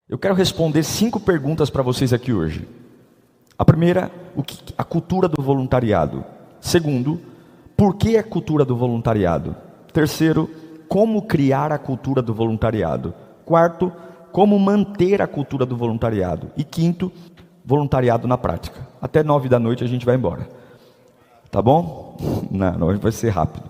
Eu quero responder 5 perguntas para vocês aqui hoje. A primeira, a cultura do voluntariado. Segundo, por que a cultura do voluntariado? Terceiro, como criar a cultura do voluntariado? Quarto, como manter a cultura do voluntariado? E quinto, voluntariado na prática. Até 9 da noite a gente vai embora. Tá bom? Não, vai ser rápido.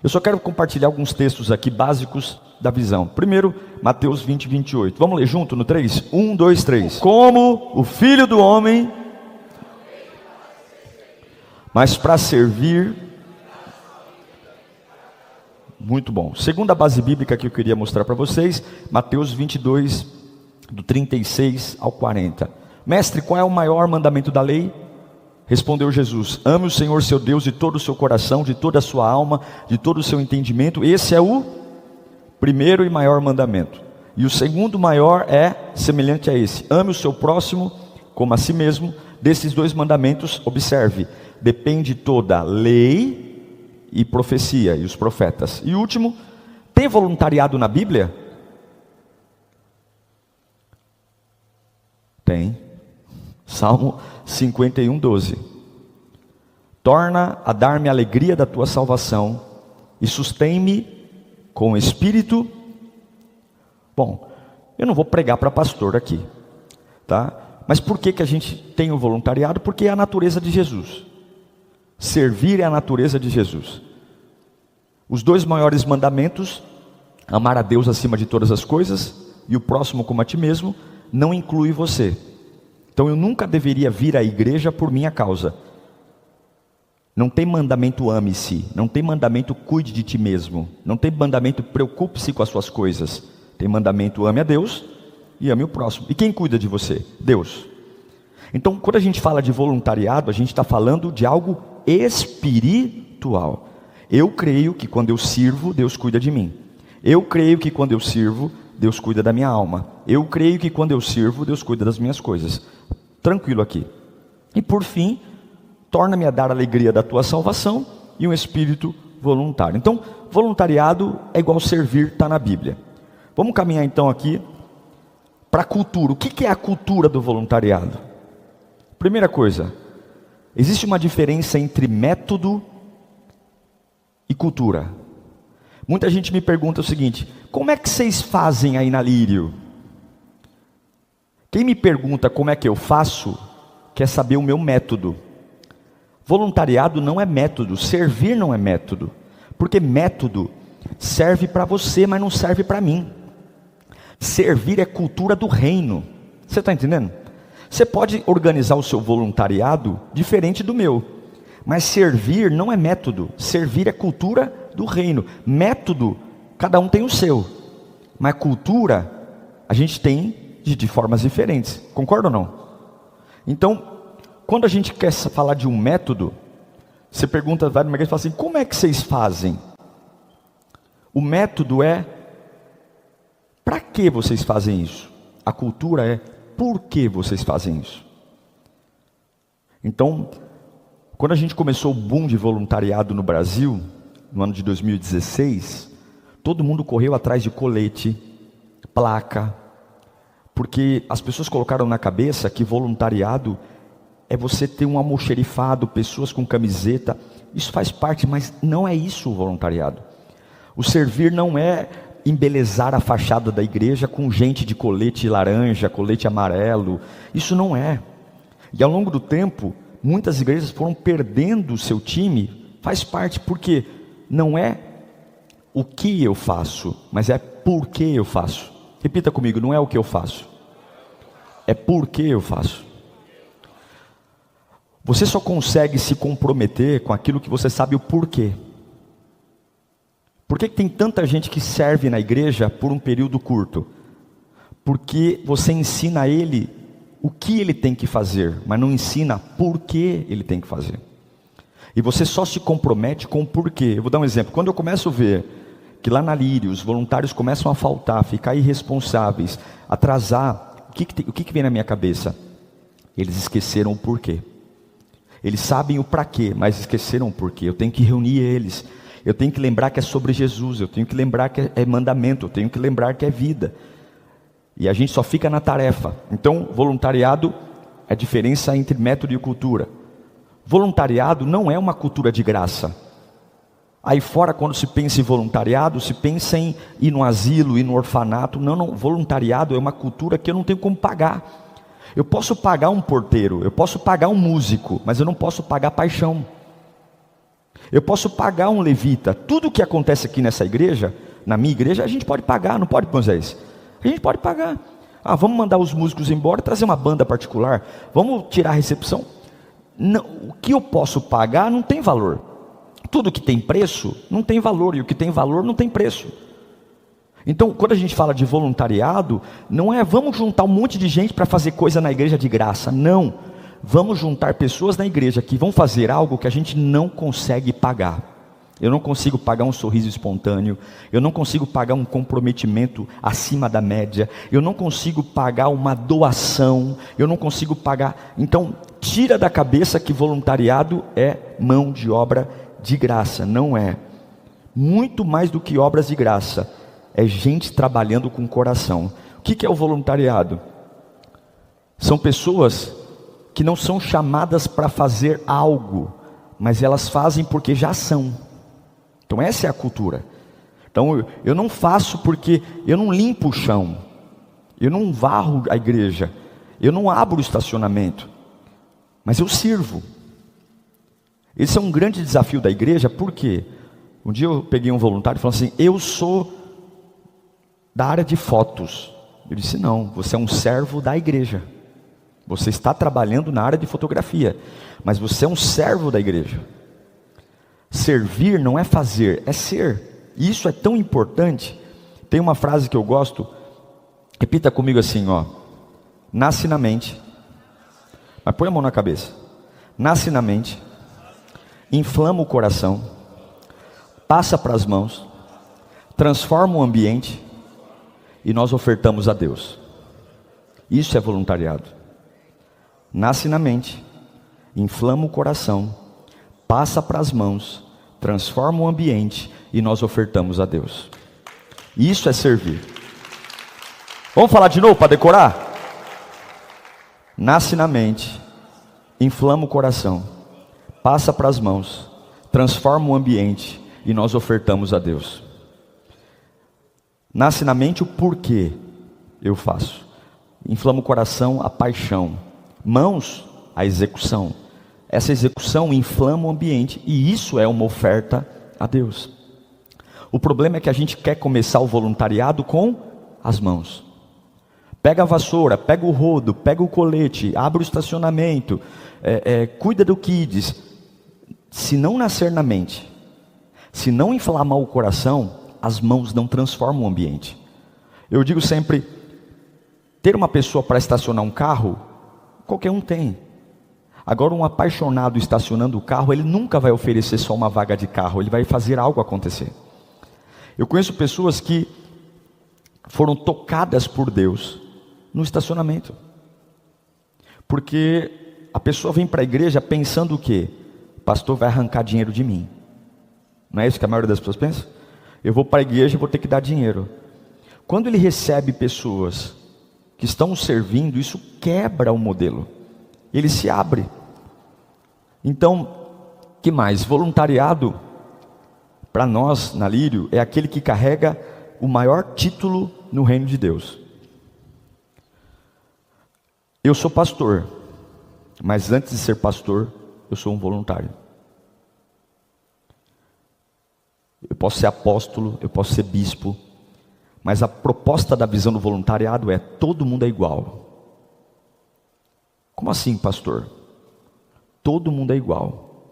Eu só quero compartilhar alguns textos aqui básicos da visão. Primeiro, Mateus 20, 28. Vamos ler junto no 3? 1, 2, 3. Como o Filho do Homem, mas para servir. Muito bom. Segunda base bíblica que eu queria mostrar para vocês, Mateus 22, do 36 ao 40. Mestre, qual é o maior mandamento da lei? Respondeu Jesus: ame o Senhor seu Deus de todo o seu coração, de toda a sua alma, de todo o seu entendimento. Esse é o primeiro e maior mandamento. E o segundo maior é semelhante a esse: ame o seu próximo como a si mesmo. Desses 2 mandamentos, observe, depende toda a lei e profecia e os profetas. E último, tem voluntariado na Bíblia? Tem. Salmo 51, 12. Torna a dar-me a alegria da tua salvação e sustém-me com o espírito. Bom, eu não vou pregar para pastor aqui, tá? Mas por que a gente tem o voluntariado? Porque é a natureza de Jesus. Servir é a natureza de Jesus. Os 2 maiores mandamentos, amar a Deus acima de todas as coisas e o próximo como a ti mesmo, não inclui você. Então eu nunca deveria vir à igreja por minha causa. Não tem mandamento ame-se, não tem mandamento cuide de ti mesmo, não tem mandamento preocupe-se com as suas coisas. Tem mandamento ame a Deus e ame o próximo. E quem cuida de você? Deus. Então quando a gente fala de voluntariado, a gente está falando de algo espiritual. Eu creio que quando eu sirvo, Deus cuida de mim. Eu creio que quando eu sirvo, Deus cuida da minha alma. Eu creio que quando eu sirvo, Deus cuida das minhas coisas. Tranquilo aqui. E por fim, torna-me a dar a alegria da tua salvação e um espírito voluntário. Então, voluntariado é igual servir, está na Bíblia. Vamos caminhar então aqui para a cultura. O que é a cultura do voluntariado? Primeira coisa, existe uma diferença entre método e cultura. Muita gente me pergunta o seguinte: como é que vocês fazem aí na Lírio? Quem me pergunta como é que eu faço, quer saber o meu método. Voluntariado não é método, servir não é método. Porque método serve para você, mas não serve para mim. Servir é cultura do reino. Você está entendendo? Você pode organizar o seu voluntariado diferente do meu. Mas servir não é método, servir é cultura do reino. Método, cada um tem o seu, mas cultura, a gente tem de formas diferentes, concorda ou não? Então, quando a gente quer falar de um método, você pergunta, vai numa igreja e fala assim: como é que vocês fazem? O método é, para que vocês fazem isso? A cultura é, por que vocês fazem isso? Então, quando a gente começou o boom de voluntariado no Brasil, no ano de 2016, todo mundo correu atrás de colete, placa, porque as pessoas colocaram na cabeça que voluntariado é você ter um almoxerifado, pessoas com camiseta. Isso faz parte, mas não é isso o voluntariado. O servir não é embelezar a fachada da igreja com gente de colete laranja, colete amarelo. Isso não é. E ao longo do tempo, muitas igrejas foram perdendo o seu time. Faz parte, porque não é o que eu faço, mas é por que eu faço. Repita comigo: não é o que eu faço, é por que eu faço. Você só consegue se comprometer com aquilo que você sabe o porquê. Por que tem tanta gente que serve na igreja por um período curto? Porque você ensina a ele o que ele tem que fazer, mas não ensina por que ele tem que fazer. E você só se compromete com o porquê. Eu vou dar um exemplo. Quando eu começo a ver que lá na Lírio os voluntários começam a faltar, ficar irresponsáveis, atrasar, o que vem na minha cabeça? Eles esqueceram o porquê. Eles sabem o para quê, mas esqueceram o porquê. Eu tenho que reunir eles. Eu tenho que lembrar que é sobre Jesus. Eu tenho que lembrar que é mandamento. Eu tenho que lembrar que é vida. E a gente só fica na tarefa. Então, voluntariado é a diferença entre método e cultura. Voluntariado não é uma cultura de graça. Aí fora, quando se pensa em voluntariado, se pensa em ir no asilo, ir no orfanato. Não, voluntariado é uma cultura que eu não tenho como pagar. Eu posso pagar um porteiro, eu posso pagar um músico, mas eu não posso pagar paixão. Eu posso pagar um levita. Tudo que acontece aqui nessa igreja, na minha igreja, a gente pode pagar, não pode, Moisés? A gente pode pagar. Vamos mandar os músicos embora, trazer uma banda particular, vamos tirar a recepção. Não, o que eu posso pagar não tem valor. Tudo que tem preço não tem valor, e o que tem valor não tem preço. Então, quando a gente fala de voluntariado, não é vamos juntar um monte de gente para fazer coisa na igreja de graça. Não, vamos juntar pessoas na igreja que vão fazer algo que a gente não consegue pagar. Eu não consigo pagar um sorriso espontâneo, eu não consigo pagar um comprometimento acima da média, eu não consigo pagar uma doação, eu não consigo pagar. Então, tira da cabeça que voluntariado é mão de obra de graça. Não é. Muito mais do que obras de graça, é gente trabalhando com o coração. O que é o voluntariado? São pessoas que não são chamadas para fazer algo, mas elas fazem porque já são. Então essa é a cultura. Então eu não faço porque eu não limpo o chão, eu não varro a igreja, eu não abro o estacionamento, mas eu sirvo. Esse é um grande desafio da igreja. Por quê? Um dia eu peguei um voluntário e falou assim: eu sou da área de fotos. Eu disse: não, você é um servo da igreja. Você está trabalhando na área de fotografia, mas você é um servo da igreja. Servir não é fazer, é ser. E isso é tão importante. Tem uma frase que eu gosto, repita comigo assim, nasce na mente, mas põe a mão na cabeça. Nasce na mente, inflama o coração, passa para as mãos, transforma o ambiente e nós ofertamos a Deus. Isso é voluntariado. Nasce na mente, inflama o coração, passa para as mãos, transforma o ambiente e nós ofertamos a Deus. Isso é servir. Vamos falar de novo para decorar? Nasce na mente, inflama o coração, passa para as mãos, transforma o ambiente e nós ofertamos a Deus. Nasce na mente o porquê eu faço. Inflama o coração, a paixão. Mãos, a execução. Essa execução inflama o ambiente e isso é uma oferta a Deus. O problema é que a gente quer começar o voluntariado com as mãos. Pega a vassoura, pega o rodo, pega o colete, abre o estacionamento, cuida do kids. Se não nascer na mente, se não inflamar o coração, as mãos não transformam o ambiente. Eu digo sempre, ter uma pessoa para estacionar um carro, qualquer um tem. Agora, um apaixonado estacionando o carro, ele nunca vai oferecer só uma vaga de carro, ele vai fazer algo acontecer. Eu conheço pessoas que foram tocadas por Deus no estacionamento. Porque a pessoa vem para a igreja pensando o quê? O pastor vai arrancar dinheiro de mim. Não é isso que a maioria das pessoas pensa? Eu vou para a igreja e vou ter que dar dinheiro. Quando ele recebe pessoas que estão servindo, isso quebra o modelo. Ele se abre. Então, que mais? Voluntariado, para nós, na Lírio, é aquele que carrega o maior título no reino de Deus. Eu sou pastor, mas antes de ser pastor, eu sou um voluntário. Eu posso ser apóstolo, eu posso ser bispo, mas a proposta da visão do voluntariado é: todo mundo é igual. Como assim, pastor? Todo mundo é igual.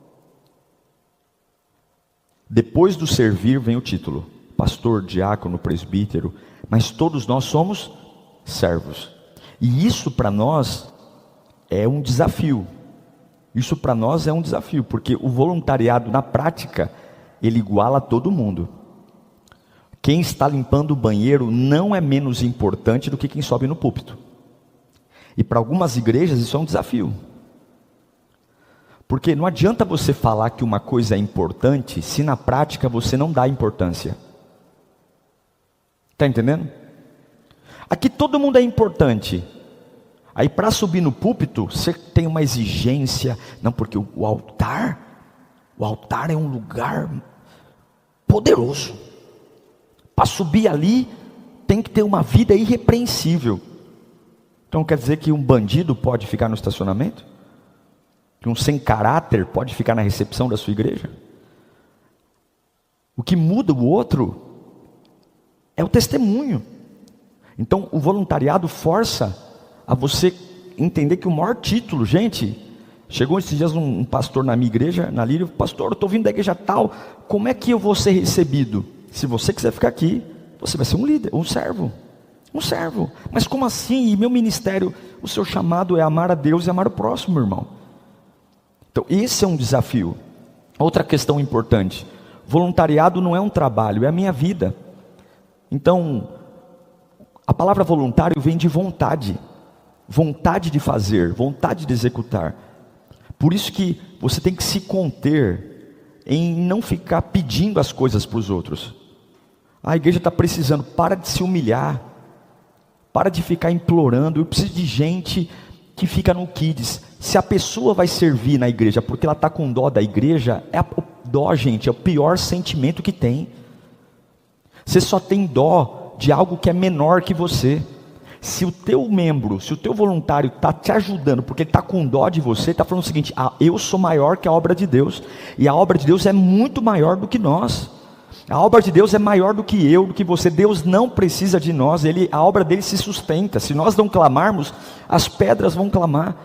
Depois do servir vem o título: pastor, diácono, presbítero, mas todos nós somos servos. E isso para nós é um desafio. Isso para nós é um desafio, porque o voluntariado na prática, ele iguala todo mundo. Quem está limpando o banheiro não é menos importante do que quem sobe no púlpito. E para algumas igrejas isso é um desafio. Porque não adianta você falar que uma coisa é importante se na prática você não dá importância. Está entendendo? Aqui todo mundo é importante. Aí para subir no púlpito, você tem uma exigência. Não, porque o altar é um lugar poderoso. Para subir ali, tem que ter uma vida irrepreensível. Então quer dizer que um bandido pode ficar no estacionamento? Que um sem caráter pode ficar na recepção da sua igreja? O que muda o outro é o testemunho. Então o voluntariado força a você entender que o maior título, gente, chegou esses dias um pastor na minha igreja, na Lírio, pastor, eu estou vindo da igreja tal, como é que eu vou ser recebido? Se você quiser ficar aqui, você vai ser um líder, um servo. Mas como assim? E meu ministério, o seu chamado é amar a Deus e amar o próximo, irmão. Então esse é um desafio. Outra questão importante, voluntariado não é um trabalho, é a minha vida. Então, a palavra voluntário vem de vontade de fazer, vontade de executar. Por isso que você tem que se conter em não ficar pedindo as coisas para os outros. A igreja está precisando, para de se humilhar, para de ficar implorando. Eu preciso de gente que fica no kids. Se a pessoa vai servir na igreja porque ela está com dó da igreja, dó, gente, é o pior sentimento que tem. Você só tem dó de algo que é menor que você. Se o teu membro, se o teu voluntário está te ajudando porque ele está com dó de você, está falando o seguinte: eu sou maior que a obra de Deus, e a obra de Deus é muito maior do que nós. A obra de Deus é maior do que eu, do que você. Deus não precisa de nós, a obra dele se sustenta. Se nós não clamarmos, as pedras vão clamar.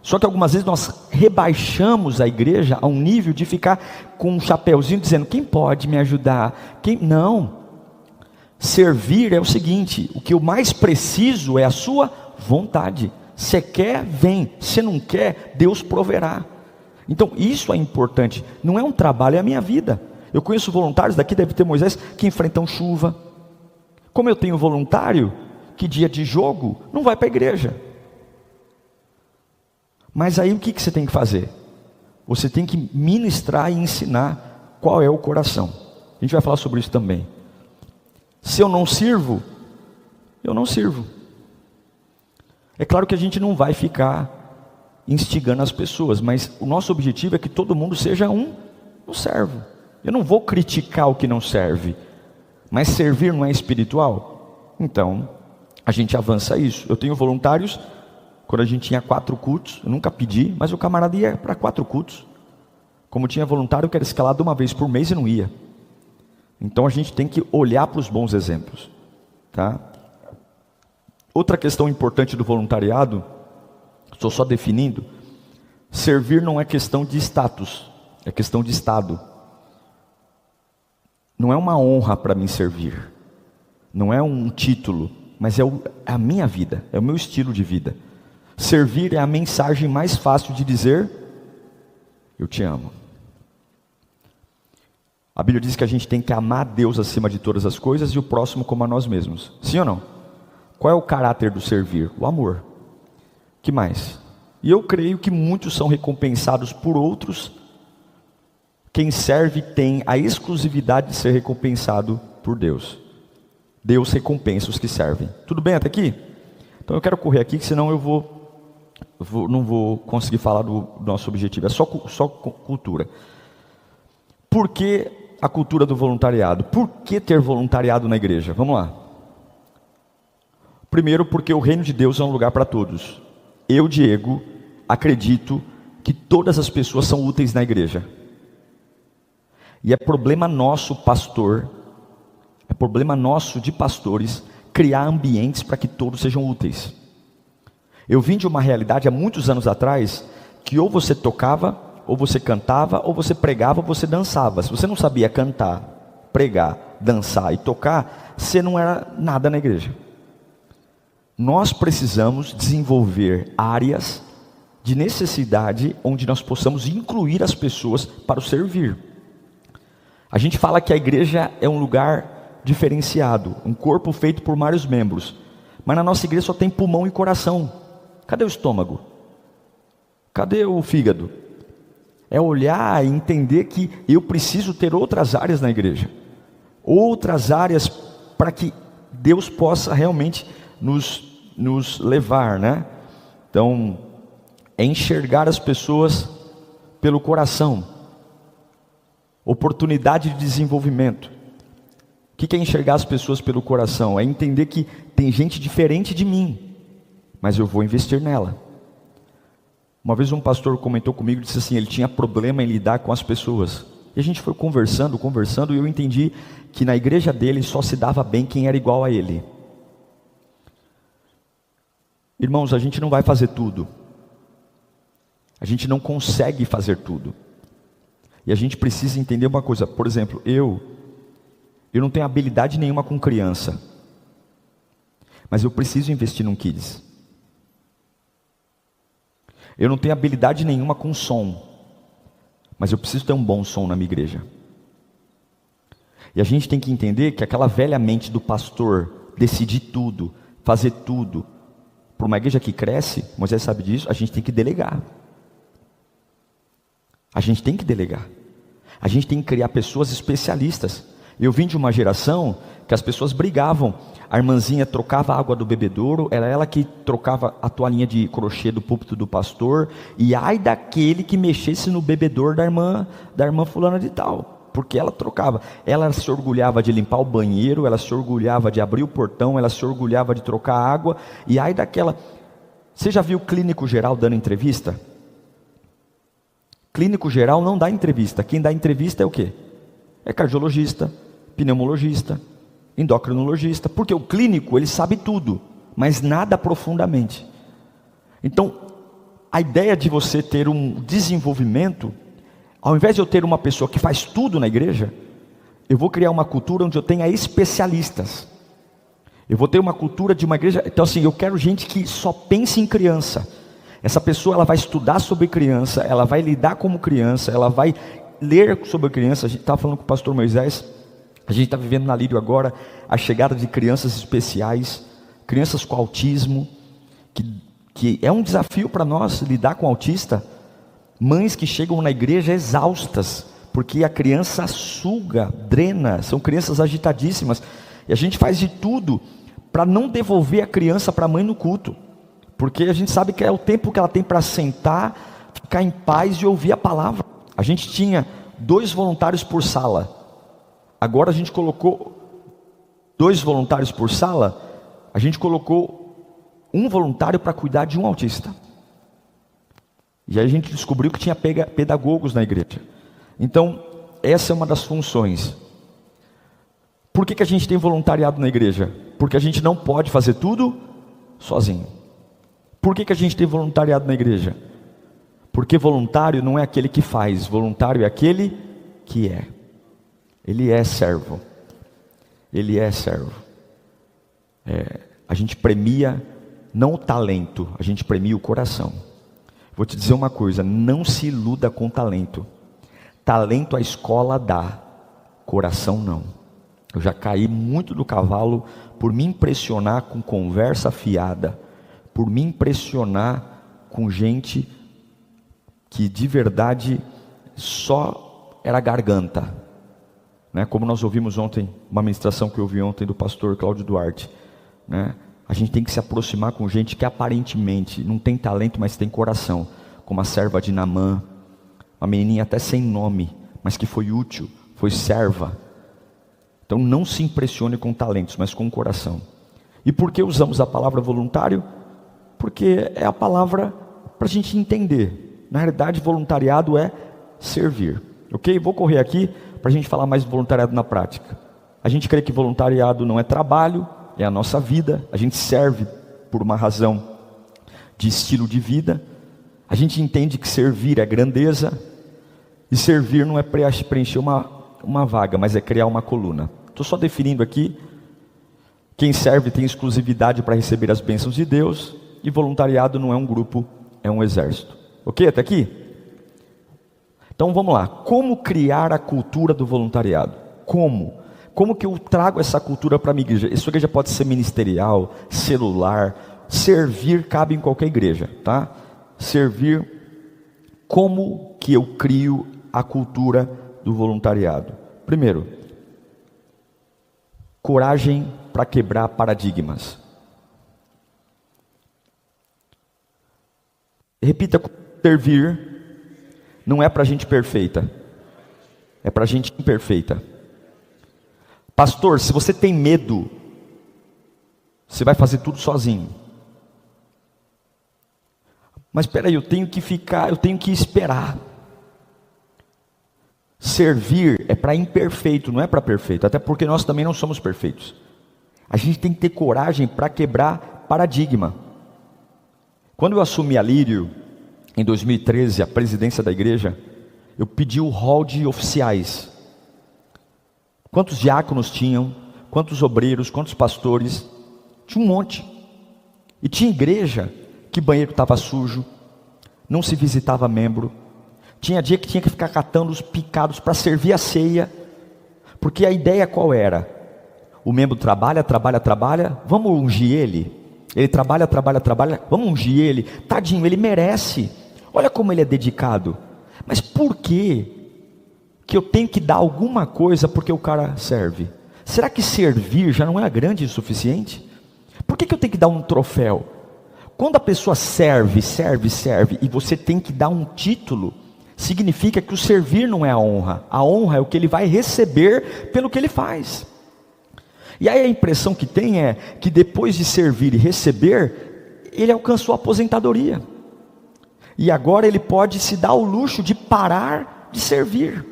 Só que algumas vezes nós rebaixamos a igreja a um nível de ficar com um chapéuzinho dizendo: quem pode me ajudar? Não. Servir é o seguinte: o que eu mais preciso é a sua vontade. Você quer, vem. Se não quer, Deus proverá. Então isso é importante. Não é um trabalho, é a minha vida. Eu conheço voluntários daqui, deve ter Moisés, que enfrentam chuva. Como eu tenho voluntário que dia de jogo não vai para a igreja. Mas aí o que você tem que fazer? Você tem que ministrar e ensinar qual é o coração. A gente vai falar sobre isso também. Se eu não sirvo, eu não sirvo. É claro que a gente não vai ficar instigando as pessoas, mas o nosso objetivo é que todo mundo seja um servo. Eu não vou criticar o que não serve, mas servir não é espiritual? Então, a gente avança isso. Eu tenho voluntários, quando a gente tinha 4 cultos, eu nunca pedi, mas o camarada ia para 4 cultos. Como tinha voluntário que era escalado uma vez por mês e não ia. Então a gente tem que olhar para os bons exemplos, tá? Outra questão importante do voluntariado, estou só definindo, servir não é questão de status, é questão de estado. Não é uma honra para mim servir, não é um título, mas é a minha vida, é o meu estilo de vida. Servir é a mensagem mais fácil de dizer: eu te amo. A Bíblia diz que a gente tem que amar Deus acima de todas as coisas e o próximo como a nós mesmos. Sim ou não? Qual é o caráter do servir? O amor. Que mais? E eu creio que muitos são recompensados por outros. Quem serve tem a exclusividade de ser recompensado por Deus. Deus recompensa os que servem. Tudo bem até aqui? Então eu quero correr aqui, senão não vou conseguir falar do nosso objetivo. É só cultura. Por que a cultura do voluntariado? Por que ter voluntariado na igreja? Vamos lá. Primeiro, porque o reino de Deus é um lugar para todos. Eu, Diego, acredito que todas as pessoas são úteis na igreja. E é problema nosso, pastor, é problema nosso de pastores, criar ambientes para que todos sejam úteis. Eu vim de uma realidade há muitos anos atrás, que ou você tocava, ou você cantava, ou você pregava, ou você dançava. Se você não sabia cantar, pregar, dançar e tocar, você não era nada na igreja. Nós precisamos desenvolver áreas de necessidade, onde nós possamos incluir as pessoas para o servir. A gente fala que a igreja é um lugar diferenciado, um corpo feito por vários membros, mas na nossa igreja só tem pulmão e coração. Cadê o estômago? Cadê o fígado? É olhar e entender que eu preciso ter outras áreas na igreja, outras áreas para que Deus possa realmente nos levar, né? Então, é enxergar as pessoas pelo coração. Oportunidade de desenvolvimento. O que é enxergar as pessoas pelo coração? É entender que tem gente diferente de mim, mas eu vou investir nela. Uma vez um pastor comentou comigo, disse assim, ele tinha problema em lidar com as pessoas. E a gente foi conversando, e eu entendi que na igreja dele só se dava bem quem era igual a ele. Irmãos, a gente não vai fazer tudo. A gente não consegue fazer tudo. E a gente precisa entender uma coisa. Por exemplo, eu não tenho habilidade nenhuma com criança. Mas eu preciso investir num kids. Eu não tenho habilidade nenhuma com som. Mas eu preciso ter um bom som na minha igreja. E a gente tem que entender que aquela velha mente do pastor, decidir tudo, fazer tudo, para uma igreja que cresce, Moisés sabe disso, a gente tem que delegar. A gente tem que delegar. A gente tem que criar pessoas especialistas. Eu vim de uma geração que as pessoas brigavam. A irmãzinha trocava a água do bebedouro, era ela que trocava a toalhinha de crochê do púlpito do pastor, e ai daquele que mexesse no bebedouro da irmã fulana de tal, porque ela trocava. Ela se orgulhava de limpar o banheiro, ela se orgulhava de abrir o portão, ela se orgulhava de trocar a água, e ai daquela... Você já viu o clínico geral dando entrevista? Clínico geral não dá entrevista. Quem dá entrevista é o quê? É cardiologista, pneumologista, endocrinologista, porque o clínico ele sabe tudo, mas nada profundamente. Então, a ideia de você ter um desenvolvimento, ao invés de eu ter uma pessoa que faz tudo na igreja, eu vou criar uma cultura onde eu tenha especialistas. Eu vou ter uma cultura de uma igreja, então assim, eu quero gente que só pense em criança. Essa pessoa ela vai estudar sobre criança, ela vai lidar como criança, ela vai ler sobre criança. A gente estava falando com o pastor Moisés, a gente está vivendo na Lírio agora a chegada de crianças especiais, crianças com autismo, que é um desafio para nós lidar com autista. Mães que chegam na igreja exaustas, porque a criança suga, drena, são crianças agitadíssimas, e a gente faz de tudo para não devolver a criança para a mãe no culto, porque a gente sabe que é o tempo que ela tem para sentar, ficar em paz e ouvir a palavra. A gente tinha 2 voluntários por sala, agora a gente colocou 2 voluntários por sala, a gente colocou um voluntário para cuidar de um autista. E aí a gente descobriu que tinha pedagogos na igreja. Então, essa é uma das funções. Por que a gente tem voluntariado na igreja? Porque a gente não pode fazer tudo sozinho. Por que a gente tem voluntariado na igreja? Porque voluntário não é aquele que faz, voluntário é aquele que é. Ele é servo. Ele é servo. A gente premia não o talento, a gente premia o coração. Vou te dizer uma coisa, não se iluda com talento. Talento a escola dá, coração não. Eu já caí muito do cavalo por me impressionar com conversa fiada, por me impressionar com gente que de verdade só era garganta, né? Como nós ouvimos ontem, uma ministração que eu ouvi ontem do pastor Cláudio Duarte, né? A gente tem que se aproximar com gente que aparentemente não tem talento, mas tem coração, como a serva de Naamã, uma menininha até sem nome, mas que foi útil, foi serva. Então não se impressione com talentos, mas com o coração. E por que usamos a palavra voluntário? Porque é a palavra para a gente entender. Na realidade, voluntariado é servir. Ok? Vou correr aqui para a gente falar mais de voluntariado na prática. A gente crê que voluntariado não é trabalho, é a nossa vida. A gente serve por uma razão de estilo de vida. A gente entende que servir é grandeza. E servir não é preencher uma vaga, mas é criar uma coluna. Estou só definindo aqui. Quem serve tem exclusividade para receber as bênçãos de Deus. E voluntariado não é um grupo, é um exército. Ok? Até aqui? Então vamos lá. Como criar a cultura do voluntariado? Como? Como que eu trago essa cultura para a minha igreja? Essa igreja pode ser ministerial, celular, servir cabe em qualquer igreja, tá? Servir, como que eu crio a cultura do voluntariado? Primeiro, coragem para quebrar paradigmas. repita: servir não é para gente perfeita, é para gente imperfeita. Pastor, se você tem medo, você vai fazer tudo sozinho. Mas espera aí, eu tenho que esperar. Servir é para imperfeito, não é para perfeito, até porque nós também não somos perfeitos. A gente tem que ter coragem para quebrar paradigma. Quando eu assumi a Lírio, em 2013, a presidência da igreja, eu pedi o hall de oficiais. Quantos diáconos tinham, quantos obreiros, quantos pastores? Tinha um monte. E tinha igreja que banheiro estava sujo, não se visitava membro. Tinha dia que tinha que ficar catando os picados para servir a ceia, porque a ideia qual era? O membro trabalha, vamos ungir ele. Ele trabalha, vamos ungir ele. Tadinho, ele merece. Olha como ele é dedicado. Mas por que eu tenho que dar alguma coisa porque o cara serve? Será que servir já não é grande o suficiente? Por que eu tenho que dar um troféu? Quando a pessoa serve, e você tem que dar um título, significa que o servir não é a honra é o que ele vai receber pelo que ele faz. E aí a impressão que tem é que depois de servir e receber, ele alcançou a aposentadoria. E agora ele pode se dar o luxo de parar de servir.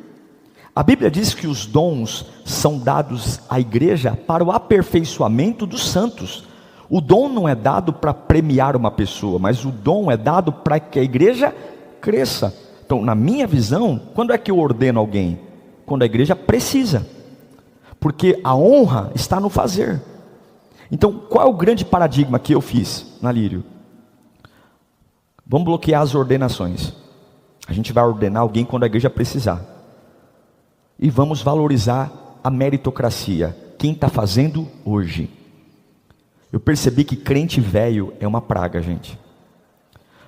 A Bíblia diz que os dons são dados à igreja para o aperfeiçoamento dos santos. O dom não é dado para premiar uma pessoa, mas o dom é dado para que a igreja cresça. Então, na minha visão, quando é que eu ordeno alguém? Quando a igreja precisa. Porque a honra está no fazer. Então, qual é o grande paradigma que eu fiz na Lírio? Vamos bloquear as ordenações. A gente vai ordenar alguém quando a igreja precisar. E vamos valorizar a meritocracia. Quem está fazendo hoje? Eu percebi que crente velho é uma praga, gente.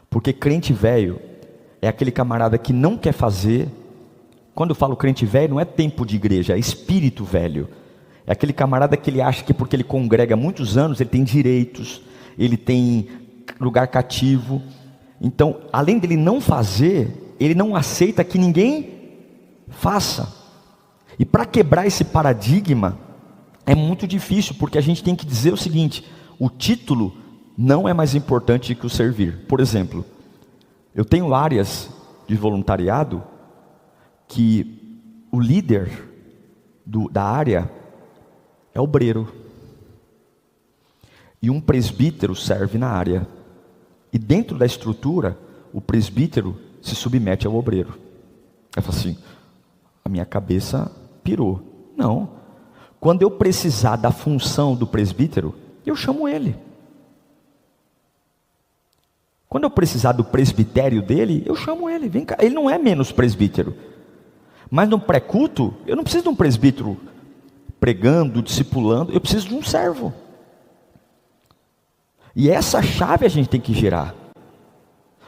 Porque crente velho é aquele camarada que não quer fazer. Quando eu falo crente velho, não é tempo de igreja, é espírito velho. É aquele camarada que ele acha que porque ele congrega há muitos anos, ele tem direitos, ele tem lugar cativo. Então, além dele não fazer, ele não aceita que ninguém faça. E para quebrar esse paradigma, é muito difícil, porque a gente tem que dizer o seguinte: o título não é mais importante que o servir. Por exemplo, eu tenho áreas de voluntariado que o líder da área é obreiro. E um presbítero serve na área. E dentro da estrutura, o presbítero se submete ao obreiro. Eu falo assim, a minha cabeça pirou. Não. Quando eu precisar da função do presbítero, eu chamo ele. Quando eu precisar do presbitério dele, eu chamo ele. Vem cá. Ele não é menos presbítero. Mas no pré-culto, eu não preciso de um presbítero pregando, discipulando. Eu preciso de um servo. E essa chave a gente tem que gerar.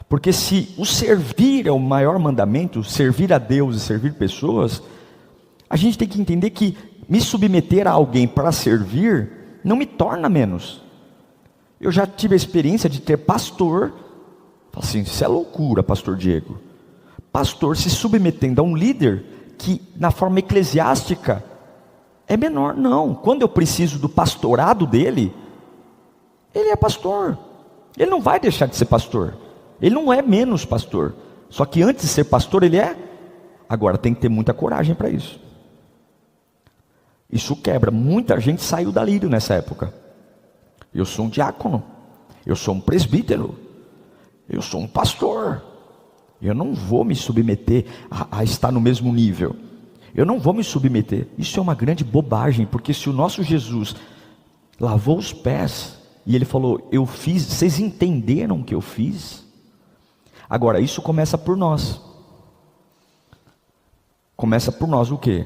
Porque se o servir é o maior mandamento, servir a Deus e servir pessoas, a gente tem que entender que me submeter a alguém para servir não me torna menos. Eu já tive a experiência de ter pastor, assim, isso é loucura, pastor Diego. Pastor se submetendo a um líder que na forma eclesiástica é menor. Não, quando eu preciso do pastorado dele, ele é pastor. Ele não vai deixar de ser pastor. Ele não é menos pastor. Só que antes de ser pastor ele é. Agora tem que ter muita coragem para isso. Isso quebra. Muita gente saiu da Lírio nessa época. Eu sou um diácono. Eu sou um presbítero. Eu sou um pastor. Eu não vou me submeter a estar no mesmo nível. Eu não vou me submeter. Isso é uma grande bobagem. Porque se o nosso Jesus lavou os pés e ele falou, eu fiz, vocês entenderam o que eu fiz? Agora, isso começa por nós. Começa por nós o quê?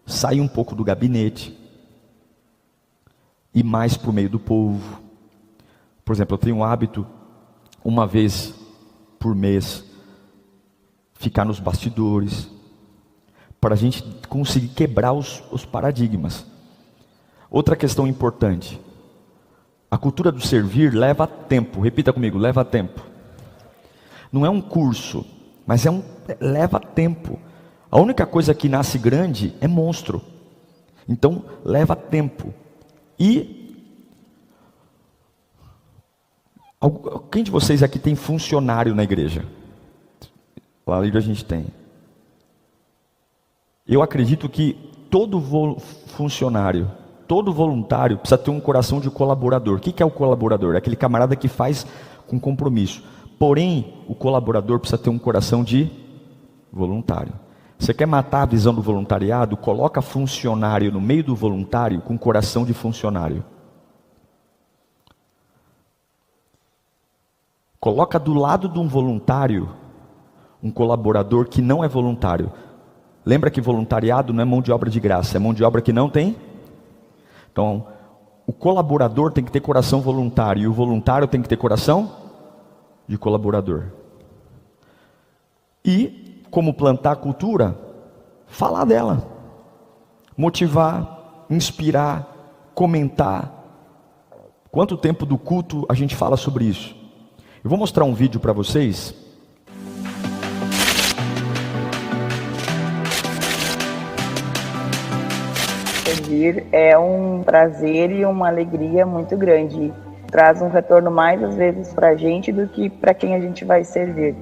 Sair um pouco do gabinete. Ir mais para o meio do povo. Por exemplo, eu tenho um hábito, uma vez por mês, ficar nos bastidores. Para a gente conseguir quebrar os paradigmas. Outra questão importante. A cultura do servir leva tempo. Repita comigo, leva tempo. Não é um curso, mas leva tempo. A única coisa que nasce grande é monstro. Então, leva tempo. E quem de vocês aqui tem funcionário na igreja? Lá a gente tem. Eu acredito que todo funcionário, todo voluntário precisa ter um coração de colaborador. O que é o colaborador? É aquele camarada que faz com compromisso. Porém, o colaborador precisa ter um coração de voluntário. Você quer matar a visão do voluntariado? Coloca funcionário no meio do voluntário com coração de funcionário. Coloca do lado de um voluntário um colaborador que não é voluntário. Lembra que voluntariado não é mão de obra de graça, é mão de obra que não tem? Então, o colaborador tem que ter coração voluntário e o voluntário tem que ter coração de colaborador. E, como plantar a cultura, falar dela, motivar, inspirar, comentar. Quanto tempo do culto a gente fala sobre isso? Eu vou mostrar um vídeo para vocês. Servir é um prazer e uma alegria muito grande. Traz um retorno mais às vezes para a gente do que para quem a gente vai servir.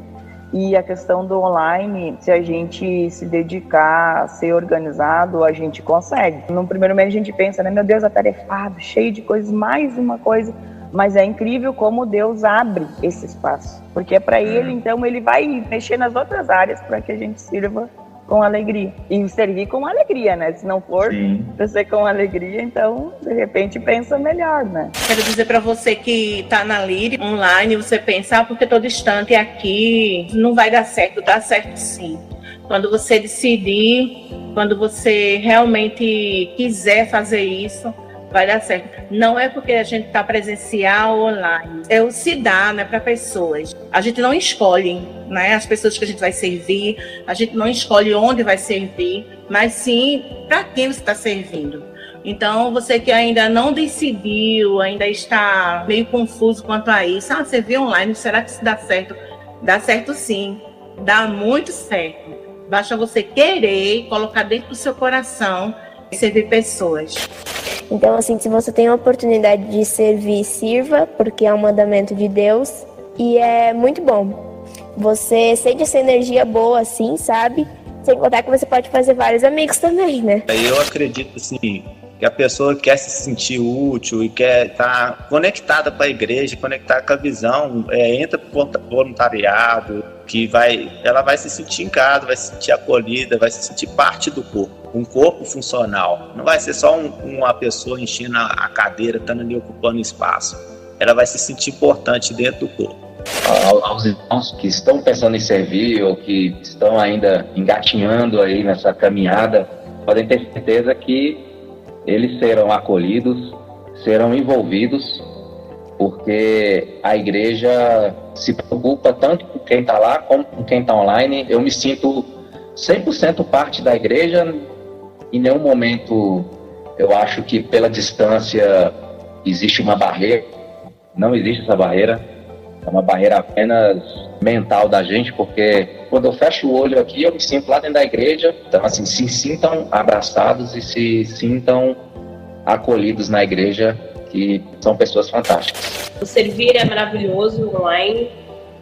E a questão do online, se a gente se dedicar, ser organizado, a gente consegue. No primeiro mês a gente pensa, né, meu Deus, atarefado, cheio de coisas, mais uma coisa. Mas é incrível como Deus abre esse espaço. Porque é para Ele, então Ele vai mexer nas outras áreas para que a gente sirva com alegria. E servir com alegria, né? Se não for para ser com alegria, então, de repente, pensa melhor, né? Quero dizer para você que está na Lírio, online, você pensa, porque estou distante aqui, não vai dar certo. Dá certo sim. Quando você decidir, quando você realmente quiser fazer isso, vai dar certo. Não é porque a gente está presencial ou online. É o se dá, né, para pessoas. A gente não escolhe, né, as pessoas que a gente vai servir. A gente não escolhe onde vai servir, mas sim para quem você está servindo. Então, você que ainda não decidiu, ainda está meio confuso quanto a isso. Servir online, será que isso dá certo? Dá certo sim. Dá muito certo. Basta você querer colocar dentro do seu coração e servir pessoas. Então, assim, se você tem a oportunidade de servir, sirva, porque é um mandamento de Deus e é muito bom. Você sente essa energia boa, assim, sabe? Sem contar que você pode fazer vários amigos também, né? Eu acredito, assim, que a pessoa quer se sentir útil e quer estar conectada com a igreja, conectada com a visão, entra para o voluntariado, que ela vai se sentir em casa, vai se sentir acolhida, vai se sentir parte do corpo. Um corpo funcional. Não vai ser só uma pessoa enchendo a cadeira, estando ali ocupando espaço. Ela vai se sentir importante dentro do corpo. Aos irmãos que estão pensando em servir ou que estão ainda engatinhando aí nessa caminhada, podem ter certeza que eles serão acolhidos, serão envolvidos, porque a igreja se preocupa tanto com quem está lá como com quem está online. Eu me sinto 100% parte da igreja. Em nenhum momento eu acho que pela distância existe uma barreira. Não existe essa barreira. É uma barreira apenas mental da gente, porque quando eu fecho o olho aqui, eu me sinto lá dentro da igreja. Então, assim, se sintam abraçados e se sintam acolhidos na igreja, que são pessoas fantásticas. O servir é maravilhoso online.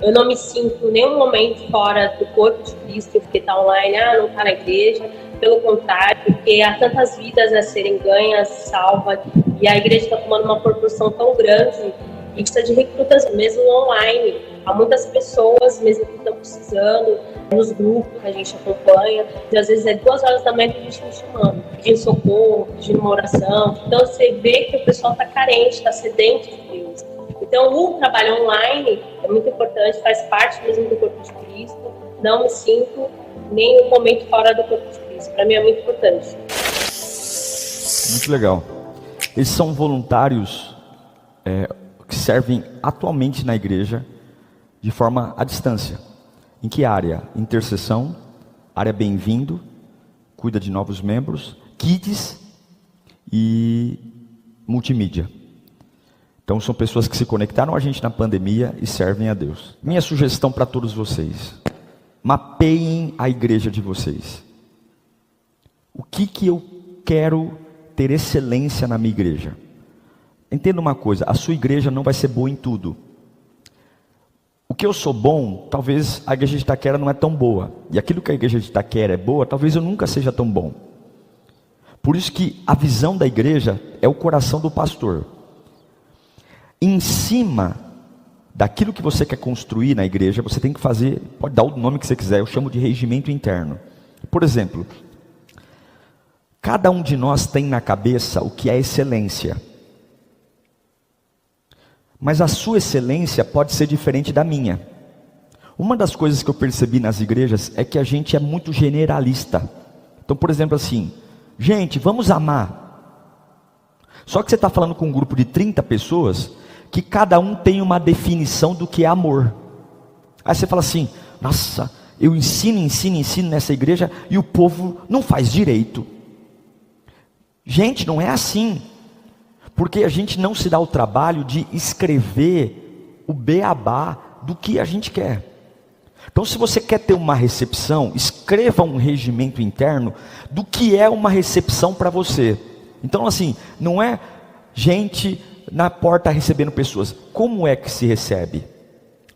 Eu não me sinto em nenhum momento fora do corpo de Cristo, porque está online, não está na igreja. Pelo contrário, porque há tantas vidas a serem ganhas, salvas, e a igreja está tomando uma proporção tão grande e precisa de recrutas mesmo online. Há muitas pessoas mesmo que estão precisando, nos grupos que a gente acompanha, e às vezes é 2 horas da manhã que a gente está chamando, pedindo socorro, pedindo uma oração. Então você vê que o pessoal está carente, está sedento de Deus. Então o trabalho online é muito importante, faz parte mesmo do corpo de Cristo. Não me sinto nem um momento fora do corpo de Cristo. Para mim é muito importante. Muito legal. Esses são voluntários que servem atualmente na igreja de forma à distância. Em que área? Intercessão, área bem-vindo, cuida de novos membros, kids e multimídia. Então são pessoas que se conectaram a gente na pandemia e servem a Deus. Minha sugestão para todos vocês: mapeiem a igreja de vocês. O que eu quero ter excelência na minha igreja? Entenda uma coisa, a sua igreja não vai ser boa em tudo. O que eu sou bom, talvez a igreja de Itaquera não é tão boa. E aquilo que a igreja de Itaquera é boa, talvez eu nunca seja tão bom. Por isso que a visão da igreja é o coração do pastor. Em cima daquilo que você quer construir na igreja, você tem que fazer, pode dar o nome que você quiser, eu chamo de regimento interno. Por exemplo, cada um de nós tem na cabeça o que é excelência. Mas a sua excelência pode ser diferente da minha. Uma das coisas que eu percebi nas igrejas é que a gente é muito generalista. Então, por exemplo, assim, gente, vamos amar. Só que você está falando com um grupo de 30 pessoas, que cada um tem uma definição do que é amor. Aí você fala assim, nossa, eu ensino nessa igreja e o povo não faz direito. Gente, não é assim. Porque a gente não se dá o trabalho de escrever o beabá do que a gente quer. Então, se você quer ter uma recepção, escreva um regimento interno do que é uma recepção para você. Então, assim, não é gente na porta recebendo pessoas. Como é que se recebe?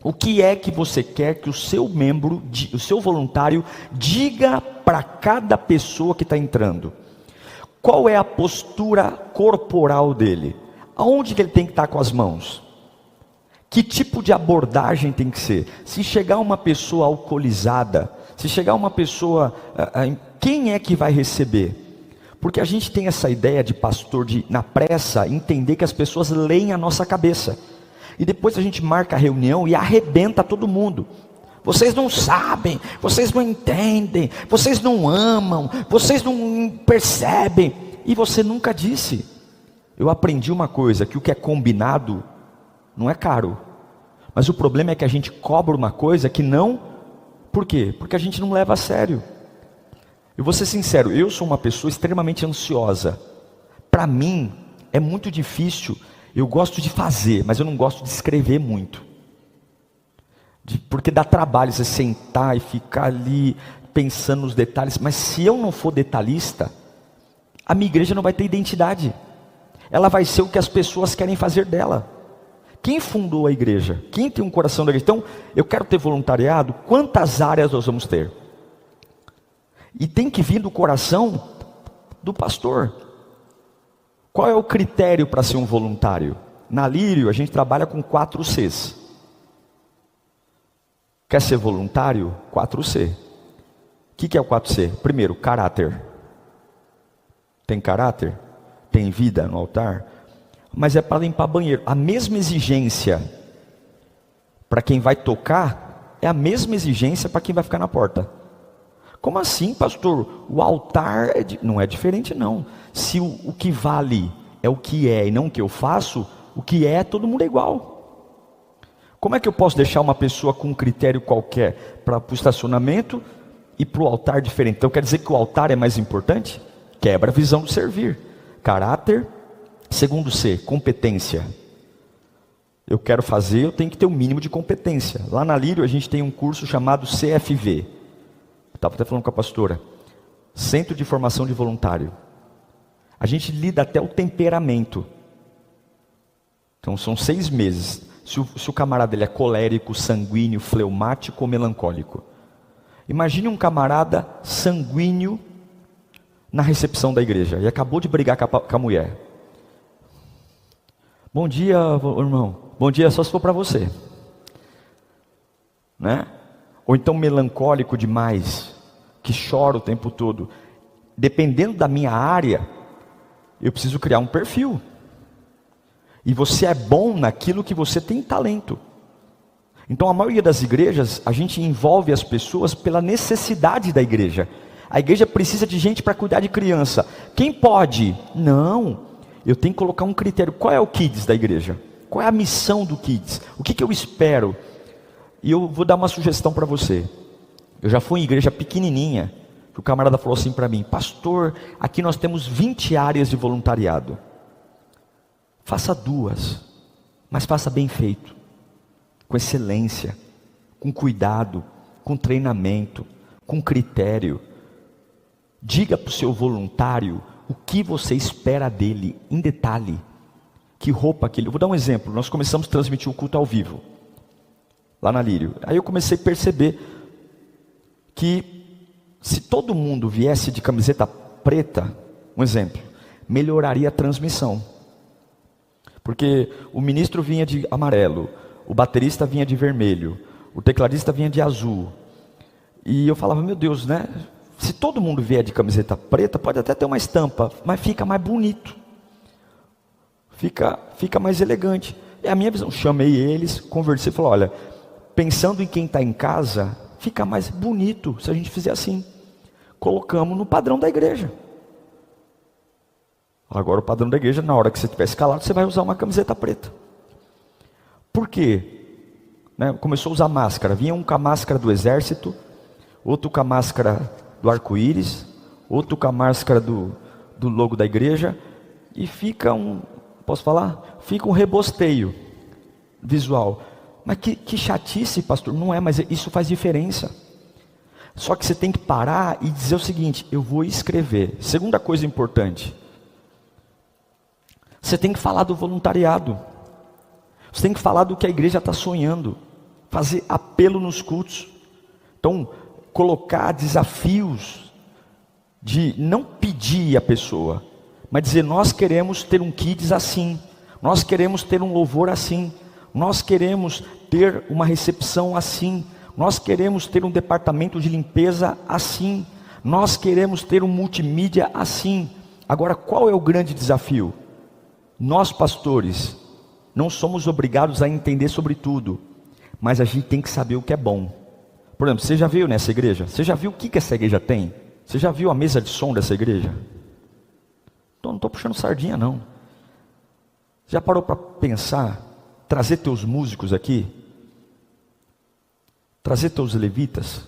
O que é que você quer que o seu membro, o seu voluntário, diga para cada pessoa que está entrando? Qual é a postura corporal dele? Aonde que ele tem que estar com as mãos? Que tipo de abordagem tem que ser? Se chegar uma pessoa alcoolizada, se chegar uma pessoa, quem é que vai receber? Porque a gente tem essa ideia de pastor, de na pressa, entender que as pessoas leem a nossa cabeça. E depois a gente marca a reunião e arrebenta todo mundo. Vocês não sabem, vocês não entendem, vocês não amam, vocês não percebem. E você nunca disse. Eu aprendi uma coisa, que o que é combinado não é caro. Mas o problema é que a gente cobra uma coisa que não... Por quê? Porque a gente não leva a sério. Eu vou ser sincero, eu sou uma pessoa extremamente ansiosa. Para mim, é muito difícil. Eu gosto de fazer, mas eu não gosto de escrever muito. Porque dá trabalho você sentar e ficar ali pensando nos detalhes. Mas se eu não for detalhista, a minha igreja não vai ter identidade. Ela vai ser o que as pessoas querem fazer dela. Quem fundou a igreja? Quem tem um coração da igreja? Então, eu quero ter voluntariado. Quantas áreas nós vamos ter? E tem que vir do coração do pastor. Qual é o critério para ser um voluntário? Na Lírio, a gente trabalha com 4 Cs. Quer ser voluntário? 4C. O que é o 4C? Primeiro, caráter. Tem caráter? Tem vida no altar? Mas é para limpar banheiro. A mesma exigência para quem vai tocar é a mesma exigência para quem vai ficar na porta. Como assim, pastor? O altar não é diferente, não. Se o que vale é o que é e não o que eu faço, o que é, todo mundo é igual. Como é que eu posso deixar uma pessoa com um critério qualquer para o estacionamento e para o altar diferente? Então quer dizer que o altar é mais importante? Quebra a visão do servir. Caráter. Segundo C, competência. Eu quero fazer, eu tenho que ter um mínimo de competência. Lá na Lírio a gente tem um curso chamado CFV. Estava até falando com a pastora. Centro de Formação de Voluntário. A gente lida até o temperamento. Então são 6 meses. Se o camarada ele é colérico, sanguíneo, fleumático ou melancólico. Imagine um camarada sanguíneo na recepção da igreja. E acabou de brigar com a mulher. Bom dia, irmão. Bom dia só se for para você. Né? Ou então melancólico demais, que chora o tempo todo. Dependendo da minha área, eu preciso criar um perfil. E você é bom naquilo que você tem talento. Então a maioria das igrejas, a gente envolve as pessoas pela necessidade da igreja. A igreja precisa de gente para cuidar de criança. Quem pode? Não. Eu tenho que colocar um critério. Qual é o Kids da igreja? Qual é a missão do Kids? O que eu espero? E eu vou dar uma sugestão para você. Eu já fui em igreja pequenininha, que o camarada falou assim para mim: pastor, aqui nós temos 20 áreas de voluntariado. Faça 2. Mas faça bem feito, com excelência, com cuidado, com treinamento, com critério. Diga para o seu voluntário o que você espera dele, em detalhe. Que roupa que ele... Eu vou dar um exemplo. Nós começamos a transmitir o culto ao vivo, lá na Lírio. Aí eu comecei a perceber que se todo mundo viesse de camiseta preta, um exemplo, melhoraria a transmissão. Porque o ministro vinha de amarelo, o baterista vinha de vermelho, o tecladista vinha de azul. E eu falava, meu Deus, né? Se todo mundo vier de camiseta preta, pode até ter uma estampa, mas fica mais bonito. Fica mais elegante. É a minha visão. Chamei eles, conversei e falei, olha, pensando em quem está em casa, fica mais bonito se a gente fizer assim. Colocamos no padrão da igreja. Agora o padrão da igreja, na hora que você estiver escalado, você vai usar uma camiseta preta. Por quê? Né? Começou a usar máscara. Vinha um com a máscara do exército, outro com a máscara do arco-íris, outro com a máscara do logo da igreja, e fica posso falar? Fica um rebosteio visual. Mas que chatice, pastor. Não é, mas isso faz diferença. Só que você tem que parar e dizer o seguinte, eu vou escrever. Segunda coisa importante, você tem que falar do voluntariado. Você tem que falar do que a igreja está sonhando. Fazer apelo nos cultos. Então, colocar desafios de não pedir a pessoa, mas dizer, nós queremos ter um kids assim. Nós queremos ter um louvor assim. Nós queremos ter uma recepção assim. Nós queremos ter um departamento de limpeza assim. Nós queremos ter um multimídia assim. Agora, qual é o grande desafio? Nós, pastores, não somos obrigados a entender sobre tudo, mas a gente tem que saber o que é bom. Por exemplo, você já viu nessa igreja? Você já viu o que essa igreja tem? Você já viu a mesa de som dessa igreja? Então, não estou puxando sardinha, não. Já parou para pensar, trazer teus músicos aqui? Trazer teus levitas?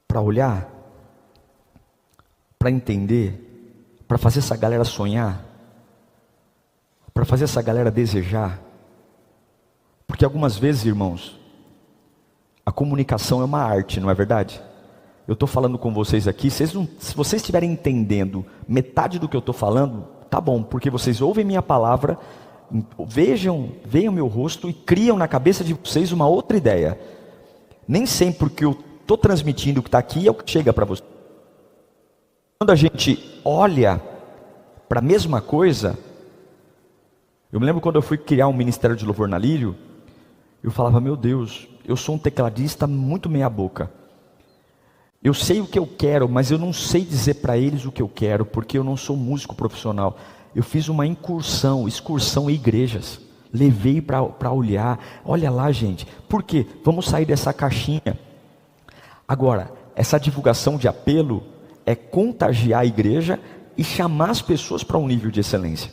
Para olhar? Para entender? Para fazer essa galera sonhar? Para fazer essa galera desejar? Porque algumas vezes, irmãos, a comunicação é uma arte, não é verdade? Eu estou falando com vocês aqui, se vocês estiverem entendendo metade do que eu estou falando, tá bom, porque vocês ouvem minha palavra, veem o meu rosto e criam na cabeça de vocês uma outra ideia. Nem sempre que eu estou transmitindo o que está aqui é o que chega para vocês. Quando a gente olha para a mesma coisa, eu me lembro quando eu fui criar um ministério de louvor na Lírio, eu falava, meu Deus, eu sou um tecladista muito meia boca. Eu sei o que eu quero, mas eu não sei dizer para eles o que eu quero, porque eu não sou músico profissional. Eu fiz uma excursão em igrejas. Levei para olhar. Olha lá, gente. Por quê? Vamos sair dessa caixinha. Agora, essa divulgação de apelo é contagiar a igreja e chamar as pessoas para um nível de excelência.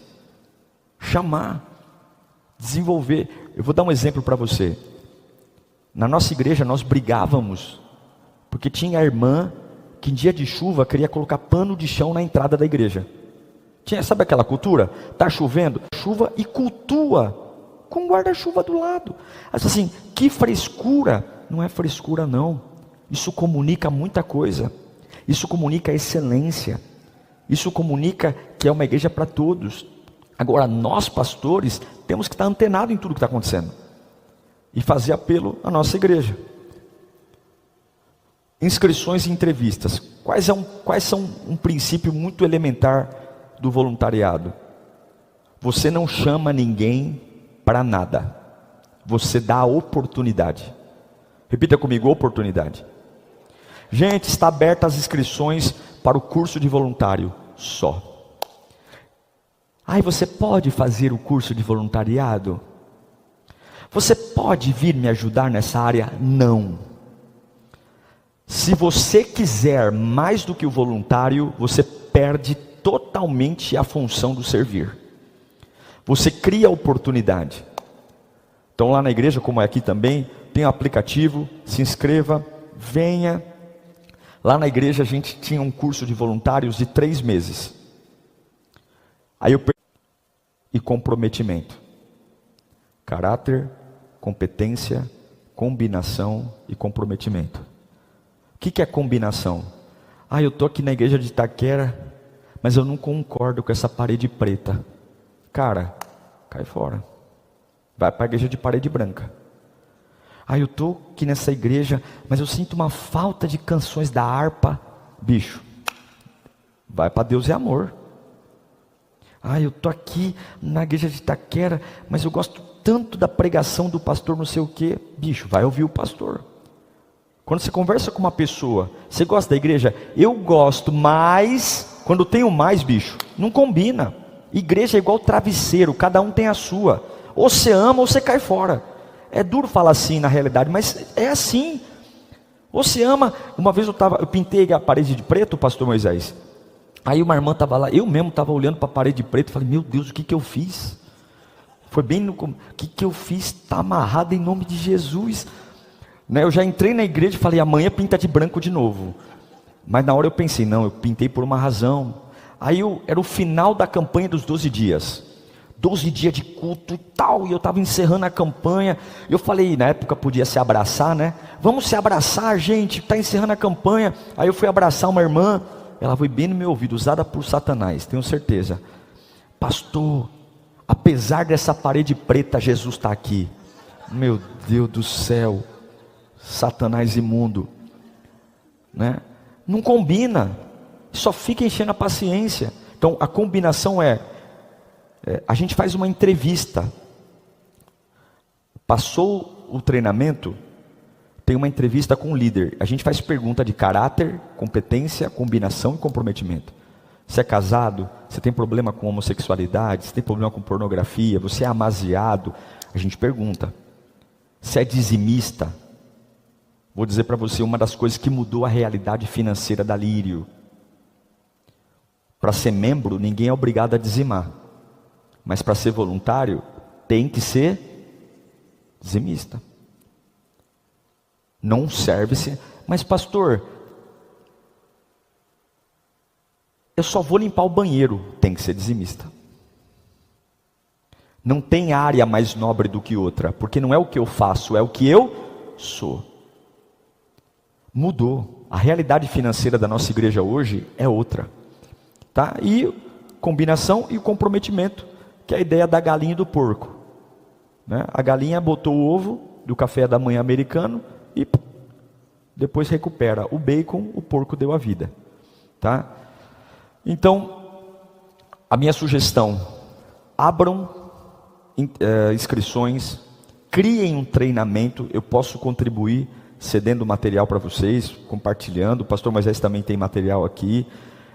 Chamar, desenvolver. Eu vou dar um exemplo para você. Na nossa igreja nós brigávamos, porque tinha a irmã que em dia de chuva queria colocar pano de chão na entrada da igreja. Sabe aquela cultura? Está chovendo, chuva e cultua com guarda-chuva do lado. Assim, que frescura. Não é frescura não. Isso comunica muita coisa. Isso comunica excelência. Isso comunica que é uma igreja para todos. Agora, nós pastores temos que estar antenados em tudo que está acontecendo e fazer apelo à nossa igreja. Inscrições e entrevistas. Quais são um princípio muito elementar do voluntariado? Você não chama ninguém para nada. Você dá a oportunidade. Repita comigo, oportunidade. Gente, está aberta as inscrições para o curso de voluntário só. Você pode fazer o curso de voluntariado? Você pode vir me ajudar nessa área? Não. Se você quiser mais do que o voluntário, você perde totalmente a função do servir. Você cria oportunidade. Então lá na igreja, como é aqui também, tem um aplicativo, se inscreva, venha. Lá na igreja a gente tinha um curso de voluntários de 3 meses. E comprometimento. Caráter, competência, combinação e comprometimento. O que é combinação? Eu estou aqui na igreja de Itaquera, mas eu não concordo com essa parede preta. Cara, cai fora. Vai para a igreja de parede branca. Eu estou aqui nessa igreja, mas eu sinto uma falta de canções da harpa. Bicho, vai para Deus é Amor. Eu estou aqui na igreja de Itaquera, mas eu gosto tanto da pregação do pastor não sei o quê. Bicho, vai ouvir o pastor. Quando você conversa com uma pessoa, você gosta da igreja? Eu gosto, mas quando tenho mais, bicho, não combina. Igreja é igual travesseiro, cada um tem a sua. Ou você ama ou você cai fora. É duro falar assim na realidade, mas é assim. Ou você ama. Uma vez eu pintei a parede de preto, pastor Moisés. Aí uma irmã estava lá, eu mesmo estava olhando para a parede de preto e falei, meu Deus, o que eu fiz? Foi bem no... O que eu fiz? Está amarrado em nome de Jesus. Eu já entrei na igreja e falei, amanhã pinta de branco de novo. Mas na hora eu pensei, não, eu pintei por uma razão. Aí era o final da campanha dos 12 dias. 12 dias de culto e tal, e eu estava encerrando a campanha. Eu falei, na época podia se abraçar, né? Vamos se abraçar, gente, está encerrando a campanha. Aí eu fui abraçar uma irmã, ela foi bem no meu ouvido, usada por Satanás, tenho certeza. Pastor, apesar dessa parede preta, Jesus está aqui. Meu Deus do céu, Satanás imundo, né? Não combina, só fica enchendo a paciência. Então a combinação a gente faz uma entrevista. Passou o treinamento, tem uma entrevista com o líder. A gente faz pergunta de caráter, competência, combinação e comprometimento. Você é casado? Você tem problema com homossexualidade? Você tem problema com pornografia? Você é amaziado? A gente pergunta. Você é dizimista? Vou dizer para você uma das coisas que mudou a realidade financeira da Lírio. Para ser membro, ninguém é obrigado a dizimar. Mas para ser voluntário, tem que ser dizimista. Não serve-se. Mas pastor, eu só vou limpar o banheiro. Tem que ser dizimista. Não tem área mais nobre do que outra. Porque não é o que eu faço, é o que eu sou. Mudou. A realidade financeira da nossa igreja hoje é outra. Tá? E combinação e o comprometimento. Que é a ideia da galinha e do porco, né? A galinha botou o ovo do café da manhã americano e depois recupera o bacon, o porco deu a vida, tá? Então, a minha sugestão, abram inscrições, criem um treinamento. Eu posso contribuir cedendo material para vocês, compartilhando. O pastor Moisés também tem material aqui.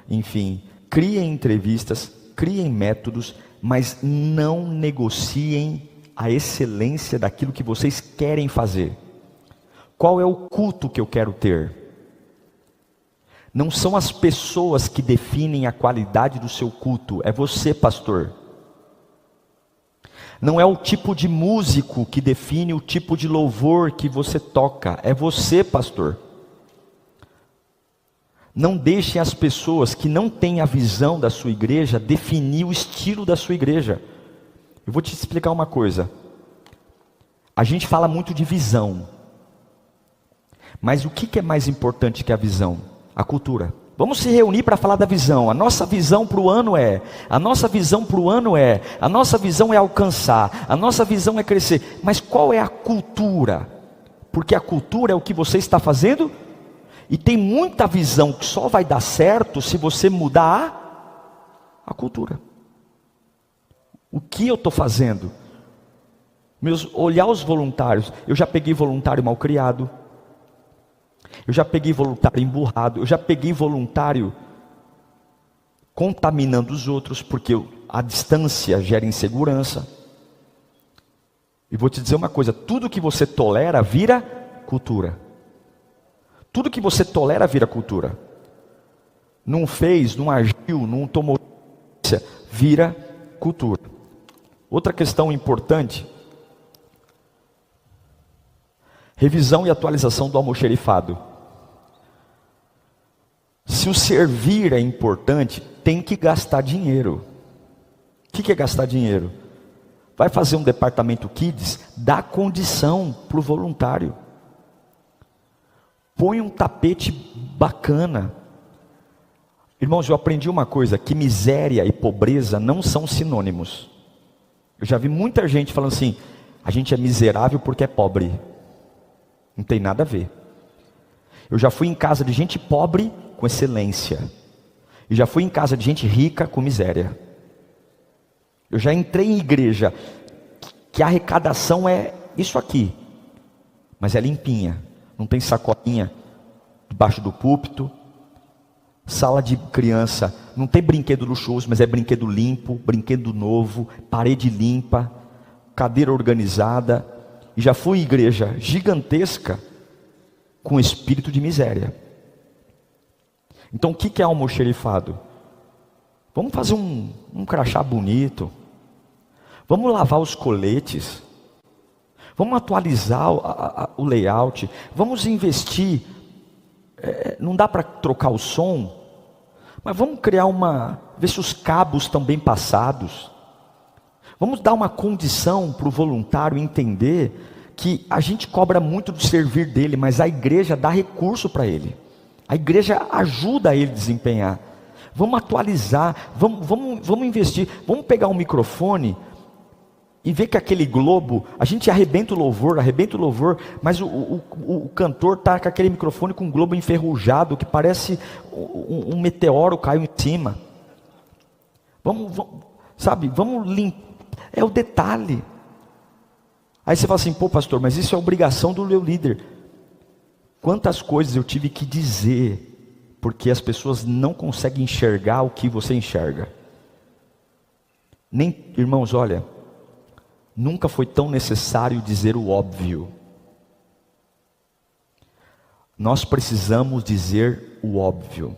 Enfim, criem entrevistas, criem métodos, mas não negociem a excelência daquilo que vocês querem fazer. Qual é o culto que eu quero ter? Não são as pessoas que definem a qualidade do seu culto, é você, pastor. Não é o tipo de músico que define o tipo de louvor que você toca, é você, pastor. Não deixem as pessoas que não têm a visão da sua igreja definir o estilo da sua igreja. Eu vou te explicar uma coisa. A gente fala muito de visão. Mas o que é mais importante que a visão? A cultura. Vamos se reunir para falar da visão. A nossa visão para o ano a nossa visão para o ano a nossa visão é alcançar, a nossa visão é crescer. Mas qual é a cultura? Porque a cultura é o que você está fazendo. E tem muita visão que só vai dar certo se você mudar a cultura. O que eu estou fazendo? Olhar os voluntários. Eu já peguei voluntário mal criado. Eu já peguei voluntário emburrado. Eu já peguei voluntário contaminando os outros, porque a distância gera insegurança. E vou te dizer uma coisa, tudo que você tolera vira cultura. Tudo que você tolera vira cultura. Não fez, não agiu, não tomou, vira cultura. Outra questão importante, revisão e atualização do almoxerifado. Se o servir é importante, tem que gastar dinheiro. O que é gastar dinheiro? Vai fazer um departamento Kids, dá condição para o voluntário. Põe um tapete bacana. Irmãos, eu aprendi uma coisa, que miséria e pobreza não são sinônimos. Eu já vi muita gente falando assim, a gente é miserável porque é pobre. Não tem nada a ver. Eu já fui em casa de gente pobre com excelência. E já fui em casa de gente rica com miséria. Eu já entrei em igreja que a arrecadação é isso aqui, mas é limpinha, não tem sacolinha debaixo do púlpito. Sala de criança, não tem brinquedo luxuoso, mas é brinquedo limpo, brinquedo novo, parede limpa, cadeira organizada. E já fui em igreja gigantesca com espírito de miséria. Então o que é almoxerifado? Vamos fazer um crachá bonito. Vamos lavar os coletes. Vamos atualizar o layout. Vamos investir. Não dá para trocar o som, mas vamos criar ver se os cabos estão bem passados. Vamos dar uma condição para o voluntário entender que a gente cobra muito do servir dele, mas a igreja dá recurso para ele. A igreja ajuda ele a desempenhar. Vamos atualizar, vamos investir, vamos pegar um microfone e ver que aquele globo, a gente arrebenta o louvor, mas o cantor está com aquele microfone com um globo enferrujado, que parece um meteoro caiu em cima. Vamos limpar, é o detalhe. Aí você fala assim, pô pastor, mas isso é obrigação do meu líder. Quantas coisas eu tive que dizer, porque as pessoas não conseguem enxergar o que você enxerga. Irmãos, olha, nunca foi tão necessário dizer o óbvio. Nós precisamos dizer o óbvio.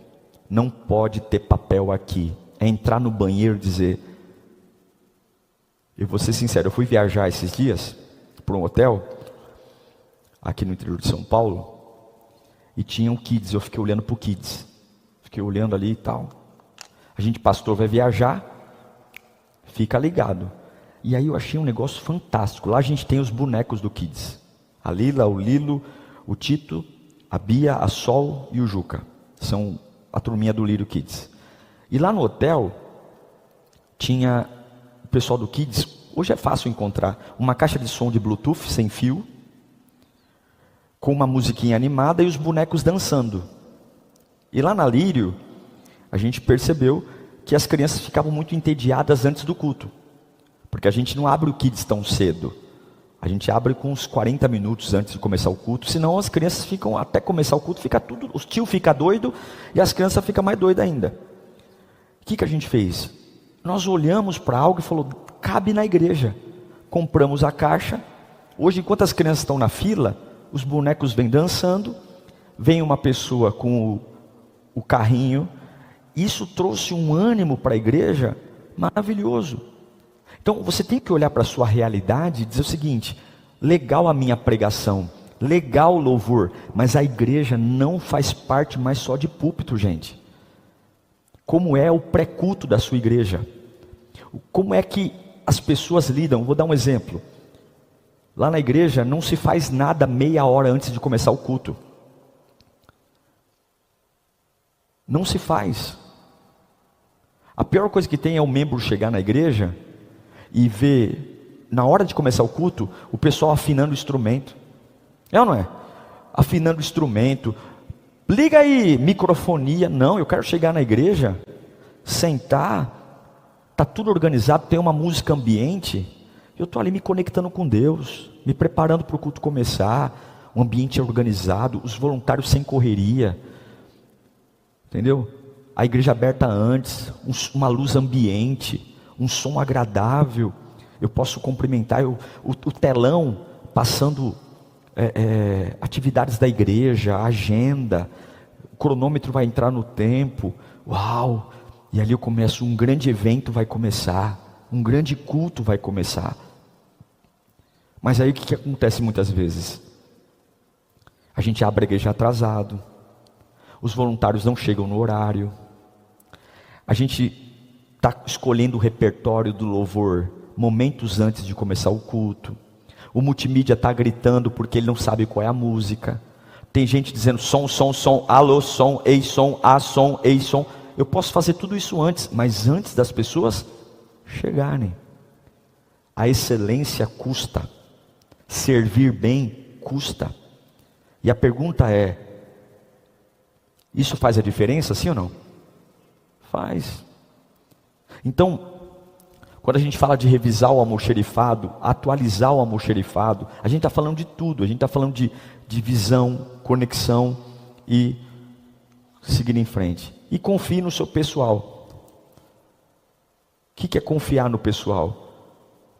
Não pode ter papel aqui. É entrar no banheiro e dizer... Eu vou ser sincero, eu fui viajar esses dias para um hotel, aqui no interior de São Paulo, e tinha um Kids, eu fiquei olhando para o Kids. Fiquei olhando ali e tal. A gente, pastor, vai viajar, fica ligado. E aí eu achei um negócio fantástico. Lá a gente tem os bonecos do Kids. A Lila, o Lilo, o Tito, a Bia, a Sol e o Juca. São a turminha do Lírio Kids. E lá no hotel, tinha o pessoal do Kids. Hoje é fácil encontrar uma caixa de som de Bluetooth sem fio, com uma musiquinha animada e os bonecos dançando. E lá na Lírio, a gente percebeu que as crianças ficavam muito entediadas antes do culto. Porque a gente não abre o Kids tão cedo. A gente abre com uns 40 minutos antes de começar o culto. Senão as crianças ficam, até começar o culto, fica tudo, os tio fica doido e as crianças ficam mais doidas ainda. O que a gente fez? Nós olhamos para algo e falou, cabe na igreja. Compramos a caixa. Hoje, enquanto as crianças estão na fila, os bonecos vêm dançando. Vem uma pessoa com o carrinho. Isso trouxe um ânimo para a igreja maravilhoso. Então você tem que olhar para a sua realidade e dizer o seguinte: legal a minha pregação, legal o louvor, mas a igreja não faz parte mais só de púlpito, gente. Como é o pré-culto da sua igreja? Como é que as pessoas lidam? Vou dar um exemplo. Lá na igreja não se faz nada meia hora antes de começar o culto. Não se faz. A pior coisa que tem é o membro chegar na igreja e ver, na hora de começar o culto, o pessoal afinando o instrumento. É ou não é? Afinando o instrumento. Liga aí, microfonia. Não, eu quero chegar na igreja, sentar, tá tudo organizado, tem uma música ambiente. Eu estou ali me conectando com Deus, me preparando para o culto começar. O ambiente é organizado, os voluntários sem correria. Entendeu? A igreja aberta antes, uma luz ambiente, um som agradável. Eu posso cumprimentar o telão passando atividades da igreja, agenda, o cronômetro vai entrar no tempo. Uau! E ali eu começo, um grande evento vai começar, um grande culto vai começar. Mas aí o que acontece muitas vezes? A gente abre a igreja atrasado, os voluntários não chegam no horário, a gente está escolhendo o repertório do louvor momentos antes de começar o culto. O multimídia está gritando porque ele não sabe qual é a música. Tem gente dizendo som, som, som, alô, som, ei, som, a som, ei, som. Eu posso fazer tudo isso antes, mas antes das pessoas chegarem. A excelência custa. Servir bem custa. E a pergunta é, isso faz a diferença, sim ou não? Faz. Então, quando a gente fala de revisar o almoxerifado, atualizar o almoxerifado, a gente está falando de tudo. A gente está falando de visão, conexão e seguir em frente. E confie no seu pessoal. O que é confiar no pessoal?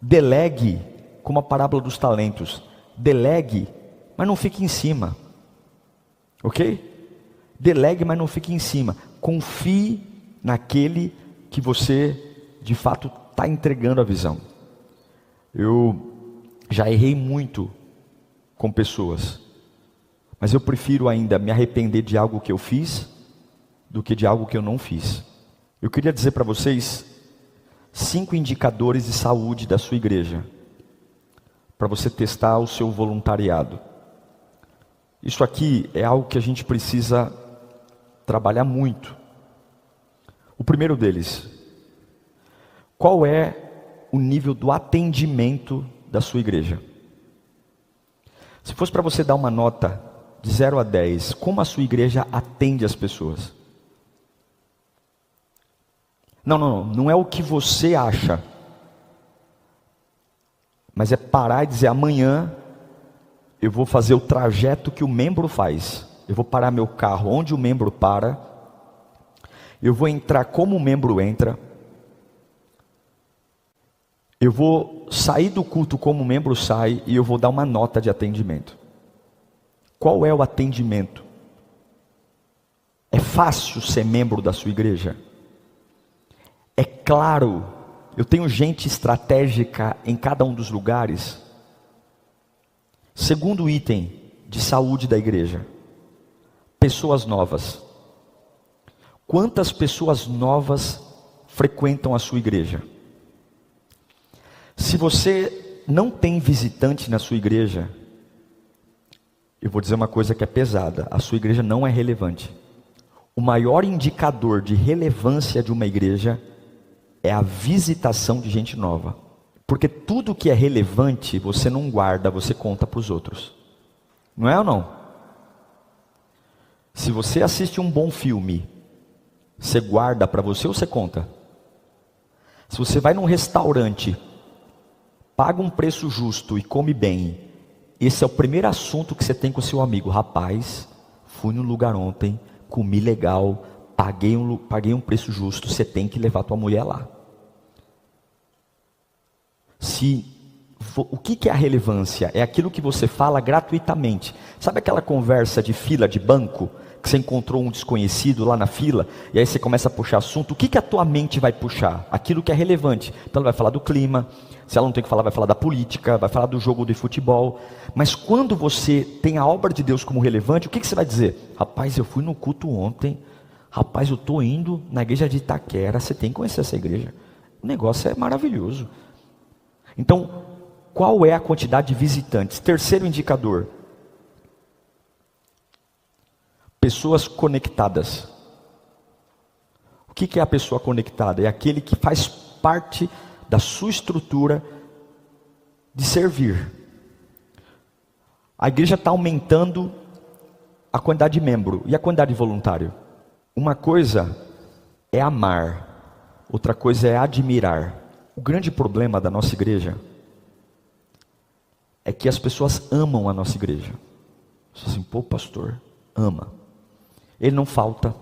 Delegue, como a parábola dos talentos. Delegue, mas não fique em cima. Ok? Delegue, mas não fique em cima. Confie naquele que você, de fato, está entregando a visão. Eu já errei muito com pessoas, mas eu prefiro ainda me arrepender de algo que eu fiz do que de algo que eu não fiz. Eu queria dizer para vocês 5 indicadores de saúde da sua igreja, para você testar o seu voluntariado. Isso aqui é algo que a gente precisa trabalhar muito. O primeiro deles: qual é o nível do atendimento da sua igreja? Se fosse para você dar uma nota de 0 a 10, como a sua igreja atende as pessoas? Não é o que você acha, mas é parar e dizer: amanhã eu vou fazer o trajeto que o membro faz. Eu vou parar meu carro onde o membro para, eu vou entrar como o membro entra, eu vou sair do culto como o membro sai e eu vou dar uma nota de atendimento. Qual é o atendimento? É fácil ser membro da sua igreja? É claro, eu tenho gente estratégica em cada um dos lugares? Segundo item de saúde da igreja: pessoas novas. Quantas pessoas novas frequentam a sua igreja? Se você não tem visitante na sua igreja, eu vou dizer uma coisa que é pesada: a sua igreja não é relevante. O maior indicador de relevância de uma igreja é a visitação de gente nova. Porque tudo que é relevante você não guarda, você conta para os outros. Não é ou não? Se você assiste um bom filme, você guarda para você ou você conta? Se você vai num restaurante, paga um preço justo e come bem, esse é o primeiro assunto que você tem com o seu amigo: rapaz, fui no lugar ontem, comi legal, paguei um preço justo, você tem que levar tua mulher lá. O que é a relevância? É aquilo que você fala gratuitamente. Sabe aquela conversa de fila de banco, que você encontrou um desconhecido lá na fila, e aí você começa a puxar assunto? O que a tua mente vai puxar? Aquilo que é relevante. Então ela vai falar do clima, se ela não tem que falar, vai falar da política, vai falar do jogo de futebol. Mas quando você tem a obra de Deus como relevante, o que você vai dizer? Rapaz, eu fui no culto ontem, rapaz, eu estou indo na igreja de Itaquera, você tem que conhecer essa igreja, o negócio é maravilhoso. Então, qual é a quantidade de visitantes? Terceiro indicador: pessoas conectadas. O que é a pessoa conectada? É aquele que faz parte da sua estrutura de servir. A igreja está aumentando a quantidade de membro e a quantidade de voluntário. Uma coisa é amar, outra coisa é admirar. O grande problema da nossa igreja é que as pessoas amam a nossa igreja. Você assim: pô, pastor, ama. Ele não falta,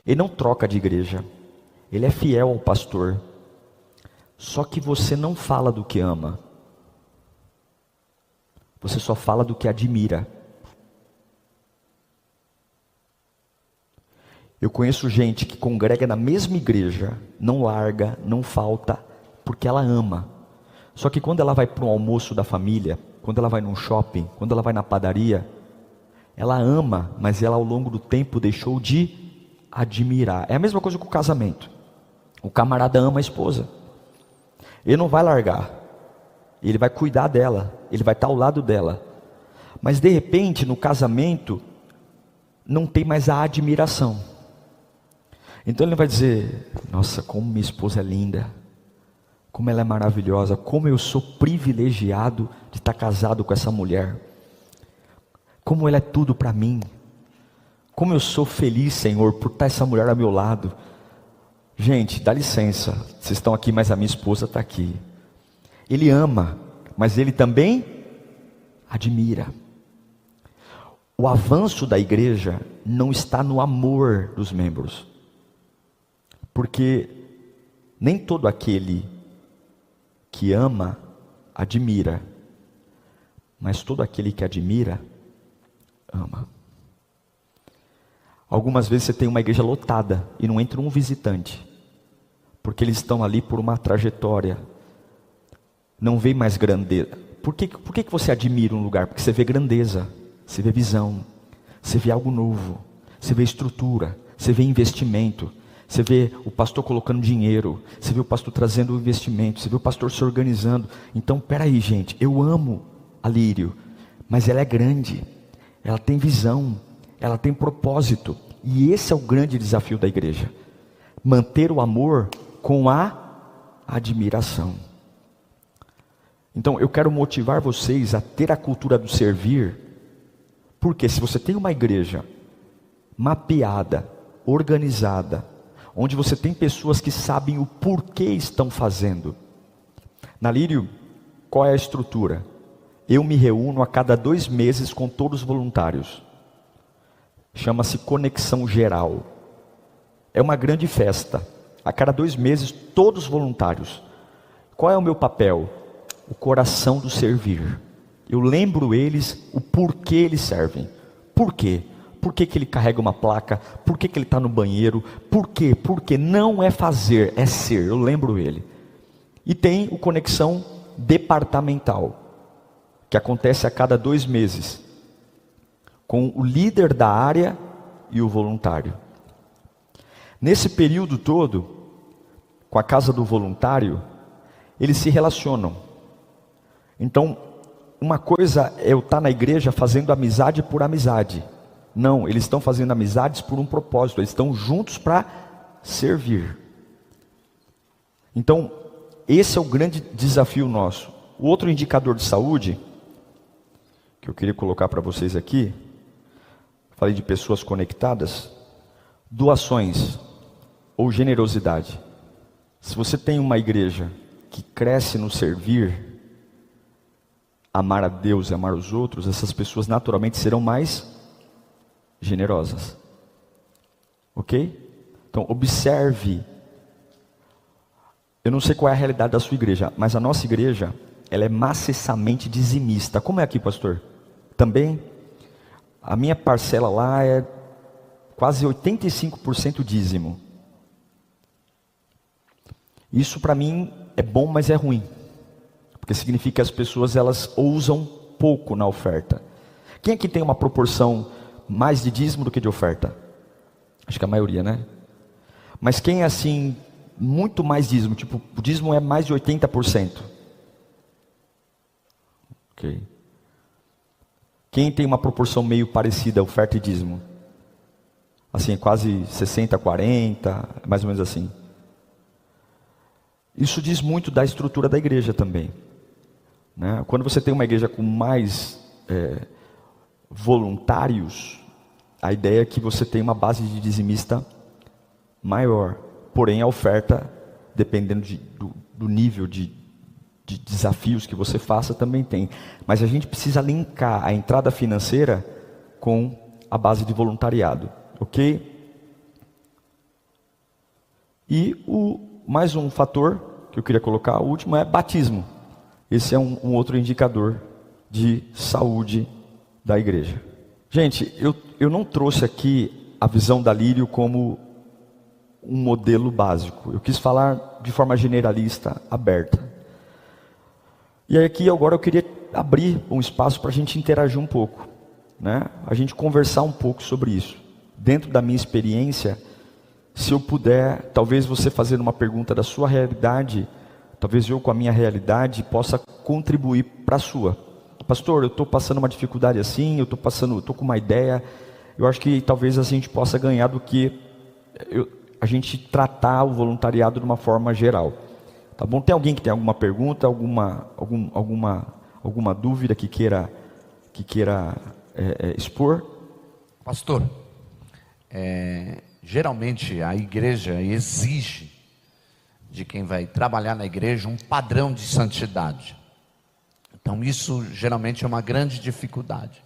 ele não troca de igreja, ele é fiel ao pastor. Só que você não fala do que ama, você só fala do que admira. Eu conheço gente que congrega na mesma igreja, não larga, não falta, porque ela ama. Só que quando ela vai para um almoço da família, quando ela vai num shopping, quando ela vai na padaria, ela ama, mas ela ao longo do tempo deixou de admirar. É a mesma coisa com o casamento. O camarada ama a esposa. Ele não vai largar. Ele vai cuidar dela. Ele vai estar ao lado dela. Mas de repente, no casamento, não tem mais a admiração. Então ele vai dizer: nossa, como minha esposa é linda. Como ela é maravilhosa. Como eu sou privilegiado de estar casado com essa mulher. Como ela é tudo para mim. Como eu sou feliz, Senhor, por estar essa mulher ao meu lado. Gente, dá licença. Vocês estão aqui, mas a minha esposa está aqui. Ele ama, mas ele também admira. O avanço da igreja não está no amor dos membros. Porque nem todo aquele que ama, admira. Mas todo aquele que admira, ama. Algumas vezes você tem uma igreja lotada e não entra um visitante. Porque eles estão ali por uma trajetória. Não vê mais grandeza. Por que você admira um lugar? Porque você vê grandeza, você vê visão, você vê algo novo, você vê estrutura, você vê investimento, você vê o pastor colocando dinheiro, você vê o pastor trazendo o investimento, você vê o pastor se organizando. Então, peraí, gente, eu amo a Lírio, mas ela é grande, ela tem visão, ela tem propósito. E esse é o grande desafio da igreja. Manter o amor com a admiração. Então eu quero motivar vocês a ter a cultura do servir. Porque se você tem uma igreja mapeada, organizada, onde você tem pessoas que sabem o porquê estão fazendo. Na Lírio, qual é a estrutura? Eu me reúno a cada 2 meses com todos os voluntários. Chama-se Conexão Geral. É uma grande festa. A cada 2 meses, todos os voluntários. Qual é o meu papel? O coração do servir. Eu lembro eles o porquê eles servem. Por quê? Por que ele carrega uma placa? Por que ele está no banheiro? Por quê? Porque não é fazer, é ser. Eu lembro ele. E tem o Conexão Departamental, que acontece a cada 2 meses, com o líder da área e o voluntário. Nesse período todo, com a casa do voluntário, eles se relacionam. Então, uma coisa é eu estar na igreja fazendo amizade por amizade. Não, eles estão fazendo amizades por um propósito. Eles estão juntos para servir. Então, esse é o grande desafio nosso. O outro indicador de saúde, que eu queria colocar para vocês aqui, falei de pessoas conectadas, doações ou generosidade. Se você tem uma igreja que cresce no servir, amar a Deus e amar os outros, essas pessoas naturalmente serão mais generosas. Ok? Então observe. Eu não sei qual é a realidade da sua igreja, mas a nossa igreja, ela é maciçamente dizimista. Como é aqui, pastor? Também? A minha parcela lá é quase 85% dízimo. Isso para mim é bom, mas é ruim. Porque significa que as pessoas elas ousam pouco na oferta. Quem aqui tem uma proporção mais de dízimo do que de oferta? Acho que a maioria, né? Mas quem é assim, muito mais dízimo, tipo, o dízimo é mais de 80%. Ok. Quem tem uma proporção meio parecida, oferta e dízimo? Assim, quase 60, 40, mais ou menos assim. Isso diz muito da estrutura da igreja também. Né? Quando você tem uma igreja com mais voluntários, a ideia é que você tem uma base de dizimista maior. Porém, a oferta, dependendo do nível de desafios que você faça, também tem. Mas a gente precisa linkar a entrada financeira com a base de voluntariado. Ok? E mais um fator que eu queria colocar, o último, é batismo. Esse é um outro indicador de saúde da igreja. Gente, eu não trouxe aqui a visão da Lírio como um modelo básico. Eu quis falar de forma generalista, aberta. E aqui agora eu queria abrir um espaço para a gente interagir um pouco, né? A gente conversar um pouco sobre isso. Dentro da minha experiência, se eu puder, talvez você fazendo uma pergunta da sua realidade, talvez eu com a minha realidade possa contribuir para a sua. Pastor, eu estou passando uma dificuldade assim, eu estou com uma ideia, eu acho que talvez a gente possa ganhar do que a gente tratar o voluntariado de uma forma geral. Tá bom? Tem alguém que tem alguma pergunta, alguma dúvida que queira expor? Pastor, geralmente a igreja exige de quem vai trabalhar na igreja um padrão de santidade. Então isso geralmente é uma grande dificuldade.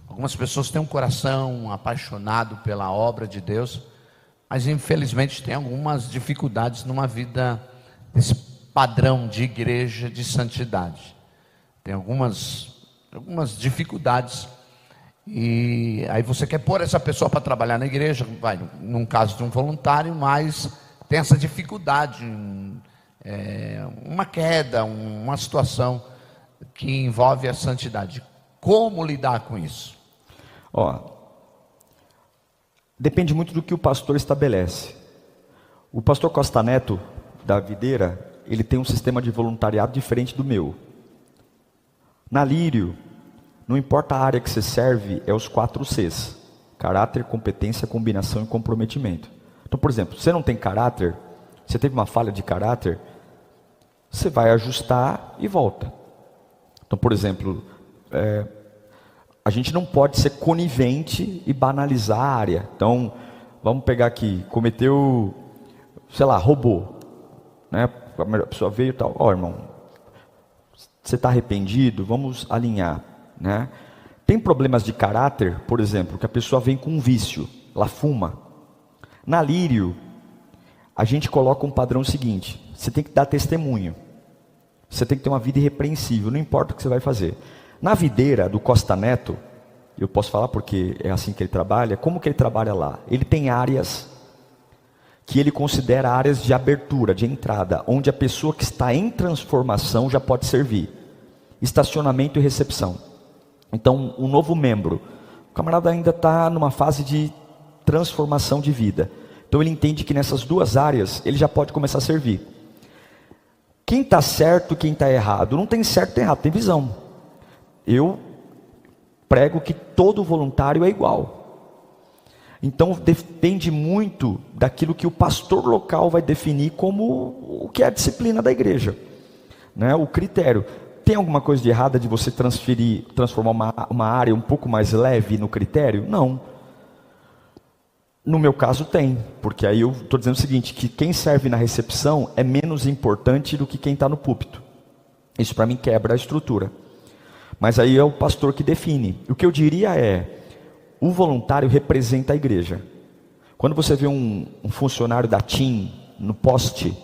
Algumas pessoas têm um coração apaixonado pela obra de Deus, mas infelizmente tem algumas dificuldades numa vida desse padrão de igreja de santidade. Tem algumas dificuldades, e aí você quer pôr essa pessoa para trabalhar na igreja, vai, num caso de um voluntário, mas tem essa dificuldade, uma queda, uma situação que envolve a santidade. Como lidar com isso? Depende muito do que o pastor estabelece. O pastor Costa Neto, da Videira, ele tem um sistema de voluntariado diferente do meu. Na Lírio, não importa a área que você serve, é os 4 Cs: caráter, competência, combinação e comprometimento. Então, por exemplo, você não tem caráter, você teve uma falha de caráter, você vai ajustar e volta. Então, por exemplo, a gente não pode ser conivente e banalizar a área. Então, vamos pegar aqui, cometeu, roubou, né? A pessoa veio e tal, irmão, você está arrependido? Vamos alinhar, né? Tem problemas de caráter, por exemplo, que a pessoa vem com um vício, ela fuma. Na Lírio, a gente coloca um padrão seguinte: você tem que dar testemunho, você tem que ter uma vida irrepreensível, não importa o que você vai fazer. Na Videira do Costa Neto, eu posso falar porque é assim que ele trabalha. Como que ele trabalha lá? Ele tem áreas que ele considera áreas de abertura, de entrada, onde a pessoa que está em transformação já pode servir. Estacionamento e recepção. Então, um novo membro, o camarada ainda está numa fase de transformação de vida. Então ele entende que nessas 2 áreas ele já pode começar a servir. Quem está certo, quem está errado? Não tem certo e errado, tem visão. Eu prego que todo voluntário é igual. Então depende muito daquilo que o pastor local vai definir como o que é a disciplina da igreja, né? O critério. Tem alguma coisa de errada de você transformar uma área um pouco mais leve no critério? Não. No meu caso tem, porque aí eu estou dizendo o seguinte, que quem serve na recepção é menos importante do que quem está no púlpito. Isso para mim quebra a estrutura. Mas aí é o pastor que define. O que eu diria é, o voluntário representa a igreja. Quando você vê um funcionário da TIM no poste,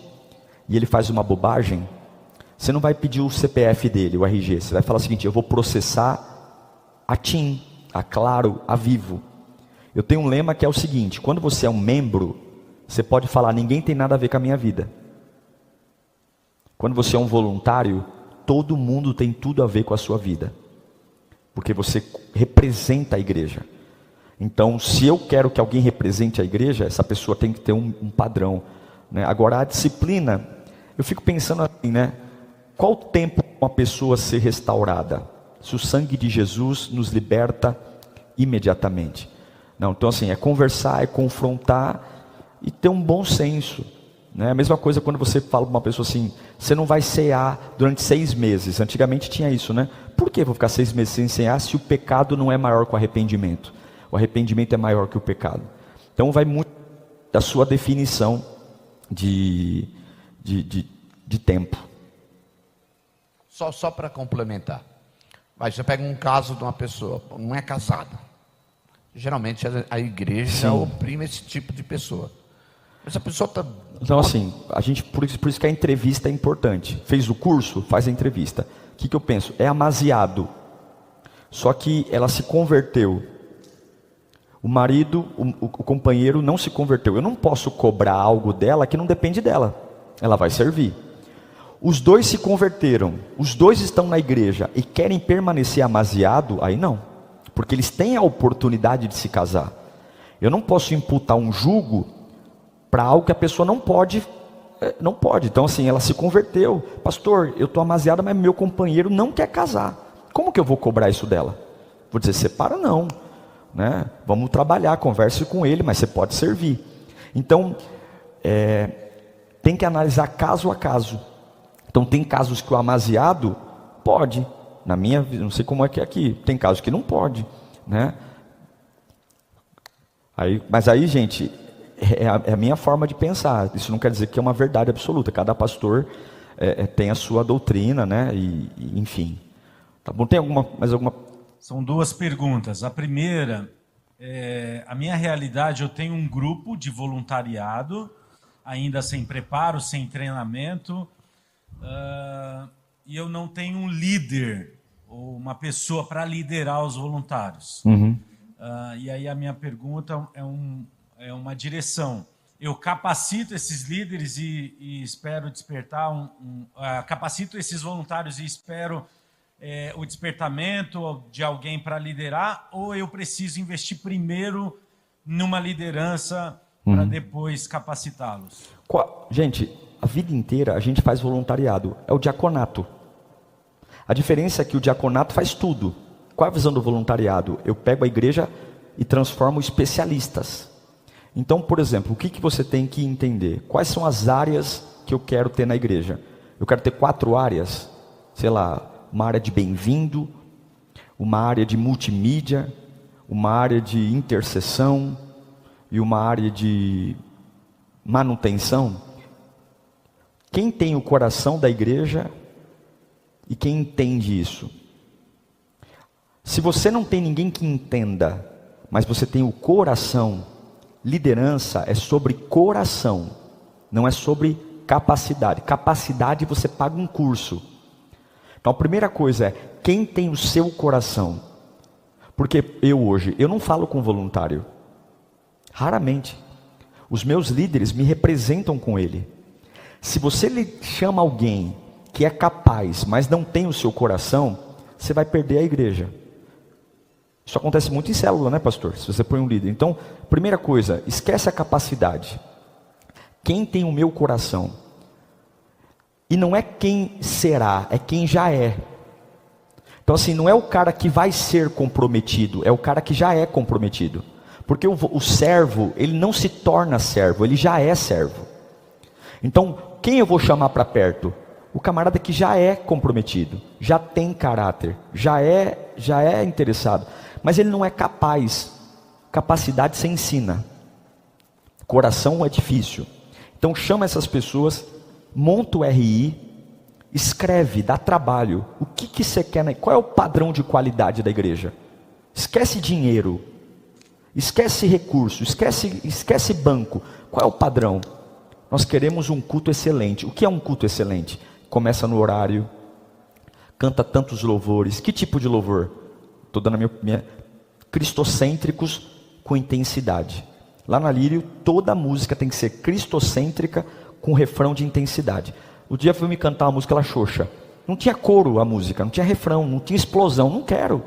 e ele faz uma bobagem, você não vai pedir o CPF dele, o RG, você vai falar o seguinte: eu vou processar a TIM, a Claro, a Vivo. Eu tenho um lema que é o seguinte: quando você é um membro, você pode falar, ninguém tem nada a ver com a minha vida. Quando você é um voluntário, todo mundo tem tudo a ver com a sua vida, porque você representa a igreja. Então, se eu quero que alguém represente a igreja, essa pessoa tem que ter um padrão, né? Agora, a disciplina, eu fico pensando assim, né? Qual o tempo uma pessoa ser restaurada? Se o sangue de Jesus nos liberta imediatamente. Não, então assim, é conversar, é confrontar e ter um bom senso, né? A mesma coisa quando você fala para uma pessoa assim, você não vai cear durante 6 meses. Antigamente tinha isso, né? Por que vou ficar 6 meses sem cear se o pecado não é maior que o arrependimento? O arrependimento é maior que o pecado. Então vai muito da sua definição de tempo. Só para complementar. Você pega um caso de uma pessoa, não é casada. Geralmente a igreja oprime esse tipo de pessoa. Essa pessoa está... Então assim, por isso que a entrevista é importante. Fez o curso, faz a entrevista. O que eu penso? É amaziado. Só que ela se converteu. O marido, o companheiro não se converteu. Eu não posso cobrar algo dela que não depende dela. Ela vai servir. Os 2 se converteram, os 2 estão na igreja e querem permanecer amaziado, aí não. Porque eles têm a oportunidade de se casar. Eu não posso imputar um jugo para algo que a pessoa não pode não pode. Então assim, ela se converteu. Pastor, eu estou amaziada, mas meu companheiro não quer casar. Como que eu vou cobrar isso dela? Vou dizer, separa não, né? Vamos trabalhar, converse com ele, mas você pode servir. Então, tem que analisar caso a caso. Então tem casos que o amaziado pode. Na minha, não sei como é que é aqui. Tem casos que não pode, né? Mas aí, gente, é a minha forma de pensar. Isso não quer dizer que é uma verdade absoluta. Cada pastor tem a sua doutrina, né? Enfim. Tá bom? Tem mais alguma? São duas perguntas. A primeira, a minha realidade, eu tenho um grupo de voluntariado, ainda sem preparo, sem treinamento, e eu não tenho um líder, ou uma pessoa para liderar os voluntários. Uhum. E aí a minha pergunta é uma direção. Eu capacito esses líderes e espero despertar capacito esses voluntários e espero o despertamento de alguém para liderar, ou eu preciso investir primeiro numa liderança para depois capacitá-los? Gente, a vida inteira a gente faz voluntariado. É o diaconato. A diferença é que o diaconato faz tudo. Qual é a visão do voluntariado? Eu pego a igreja e transformo especialistas. Então, por exemplo, o que você tem que entender? Quais são as áreas que eu quero ter na igreja? Eu quero ter 4 áreas. Sei lá, uma área de bem-vindo, uma área de multimídia, uma área de intercessão e uma área de manutenção. Quem tem o coração da igreja e quem entende isso? Se você não tem ninguém que entenda, mas você tem o coração, liderança é sobre coração, não é sobre capacidade. Capacidade você paga um curso. Então a primeira coisa é, quem tem o seu coração? Porque eu não falo com voluntário. Raramente. Os meus líderes me representam com ele. Se você lhe chama alguém que é capaz, mas não tem o seu coração, você vai perder a igreja. Isso acontece muito em célula, né, pastor? Se você põe um líder. Então, primeira coisa, esquece a capacidade. Quem tem o meu coração? E não é quem será, é quem já é. Então assim, não é o cara que vai ser comprometido, é o cara que já é comprometido. Porque o servo, ele não se torna servo, ele já é servo. Então, quem eu vou chamar para perto? O camarada que já é comprometido, já tem caráter, já é interessado, mas ele não é capaz. Capacidade se ensina, coração é difícil. Então chama essas pessoas, monta o RI, escreve, dá trabalho. O que você quer? Qual é o padrão de qualidade da igreja? Esquece dinheiro, esquece recurso, esquece banco. Qual é o padrão? Nós queremos um culto excelente. O que é um culto excelente? Começa no horário, canta tantos louvores. Que tipo de louvor? Estou dando a minha cristocêntricos com intensidade. Lá na Lírio, toda a música tem que ser cristocêntrica com refrão de intensidade. O dia foi me cantar uma música lá xoxa. Não tinha coro a música, não tinha refrão, não tinha explosão. Não quero.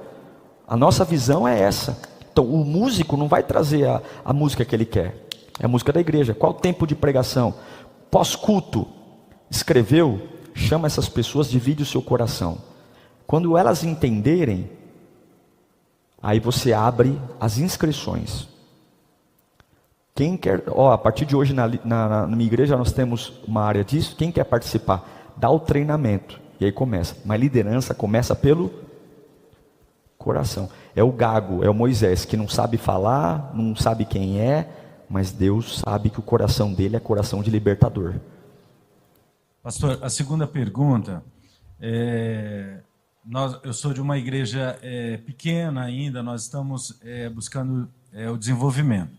A nossa visão é essa. Então o músico não vai trazer a música que ele quer. É a música da igreja. Qual o tempo de pregação? Pós-culto. Escreveu? Chama essas pessoas, divide o seu coração. Quando elas entenderem, aí você abre as inscrições. Quem quer, a partir de hoje na minha igreja nós temos uma área disso. Quem quer participar? Dá o treinamento. E aí começa. Mas liderança começa pelo coração. É o gago, é o Moisés, que não sabe falar, não sabe quem é, mas Deus sabe que o coração dele é coração de libertador. Pastor, a segunda pergunta, eu sou de uma igreja pequena ainda, nós estamos buscando o desenvolvimento.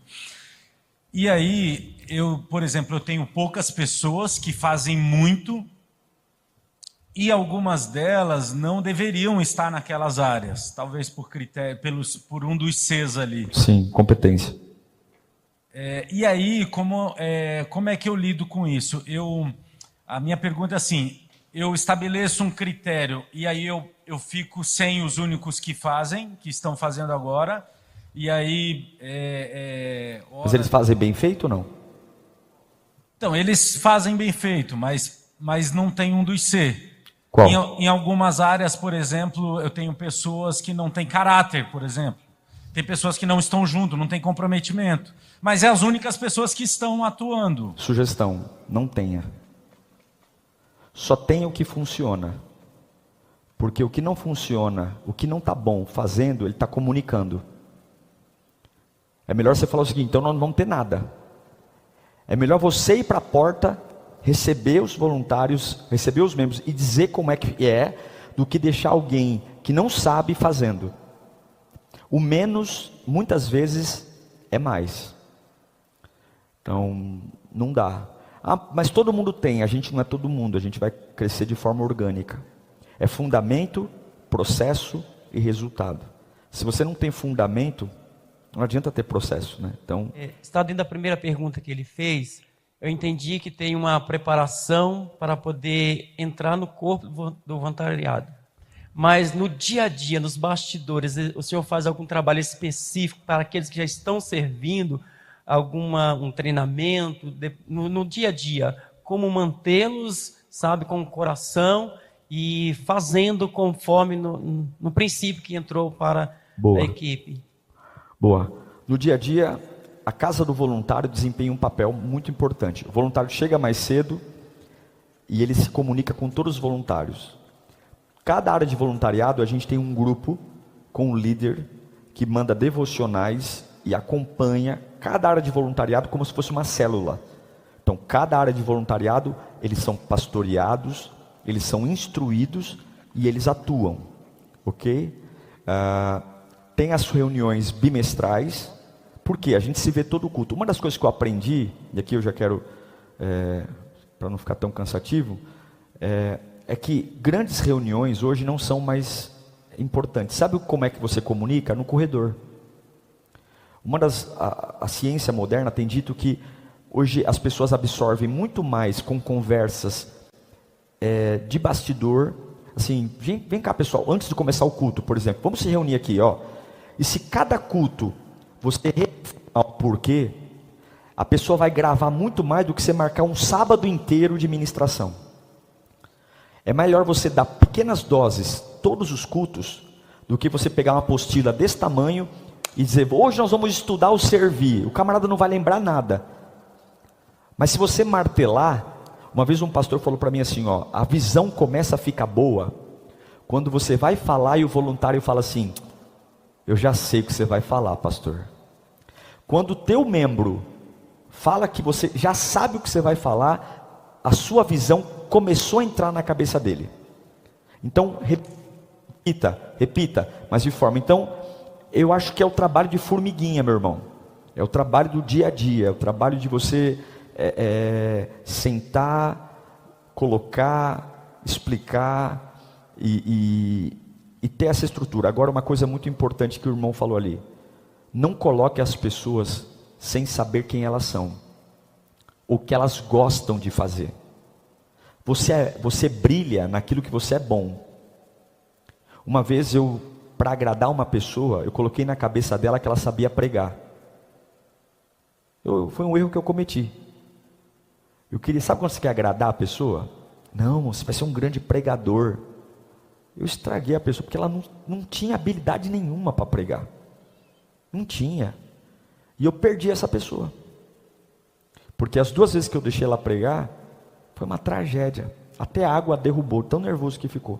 E aí, por exemplo, eu tenho poucas pessoas que fazem muito, e algumas delas não deveriam estar naquelas áreas, talvez por critério, por um dos Cs ali. Sim, competência. E aí, como é que eu lido com isso? A minha pergunta é assim, eu estabeleço um critério e aí eu fico sem os únicos que estão fazendo agora, e aí... Mas eles fazem bem feito ou não? Então, eles fazem bem feito, mas não tem um dos C. Qual? Em algumas áreas, por exemplo, eu tenho pessoas que não têm caráter, por exemplo. Tem pessoas que não estão junto, não têm comprometimento. Mas é as únicas pessoas que estão atuando. Sugestão, não tenha. Só tenha o que funciona. Porque o que não funciona, o que não está bom fazendo, ele está comunicando. É melhor você falar o seguinte, então nós não vamos ter nada. É melhor você ir para a porta, receber os voluntários, receber os membros e dizer como é que é, do que deixar alguém que não sabe fazendo. O menos, muitas vezes, é mais. Então, não dá. Ah, mas todo mundo tem, a gente não é todo mundo, a gente vai crescer de forma orgânica. É fundamento, processo e resultado. Se você não tem fundamento, não adianta ter processo, né? Então, está dentro da primeira pergunta que ele fez, eu entendi que tem uma preparação para poder entrar no corpo do voluntariado. Mas no dia a dia, nos bastidores, o senhor faz algum trabalho específico para aqueles que já estão servindo, um treinamento, no dia a dia, como mantê-los, sabe, com o coração e fazendo conforme no princípio que entrou para a equipe? Boa. No dia a dia, a casa do voluntário desempenha um papel muito importante. O voluntário chega mais cedo e ele se comunica com todos os voluntários. Cada área de voluntariado, a gente tem um grupo com um líder que manda devocionais e acompanha cada área de voluntariado como se fosse uma célula. Então, cada área de voluntariado, eles são pastoreados, eles são instruídos e eles atuam, ok? Tem as reuniões bimestrais, porque a gente se vê todo culto. Uma das coisas que eu aprendi, e aqui eu já quero, para não ficar tão cansativo, é que grandes reuniões hoje não são mais importantes. Sabe como é que você comunica? No corredor. A ciência moderna tem dito que hoje as pessoas absorvem muito mais com conversas de bastidor. Assim, vem cá pessoal, antes de começar o culto, por exemplo, vamos se reunir aqui, ó. E se cada culto você refletir o porquê, a pessoa vai gravar muito mais do que você marcar um sábado inteiro de ministração. É melhor você dar pequenas doses todos os cultos do que você pegar uma apostila desse tamanho e dizer, hoje nós vamos estudar o servir. O camarada não vai lembrar nada. Mas se você martelar, uma vez um pastor falou para mim assim, ó, a visão começa a ficar boa quando você vai falar e o voluntário fala assim, eu já sei o que você vai falar, pastor. Quando o teu membro fala que você já sabe o que você vai falar, a sua visão começou a entrar na cabeça dele. Então, repita, mas de forma. Então, eu acho que é o trabalho de formiguinha, meu irmão. É o trabalho do dia a dia, é o trabalho de você sentar, colocar, explicar e ter essa estrutura. Agora, uma coisa muito importante que o irmão falou ali. Não coloque as pessoas sem saber quem elas são, o que elas gostam de fazer. Você brilha naquilo que você é bom. Uma vez para agradar uma pessoa, eu coloquei na cabeça dela que ela sabia pregar. Foi um erro que eu cometi. Eu queria, sabe quando você quer agradar a pessoa? Não, você vai ser um grande pregador. Eu estraguei a pessoa, porque ela não tinha habilidade nenhuma para pregar. Não tinha. E eu perdi essa pessoa. Porque as 2 vezes que eu deixei ela pregar, foi uma tragédia. Até a água derrubou, tão nervoso que ficou.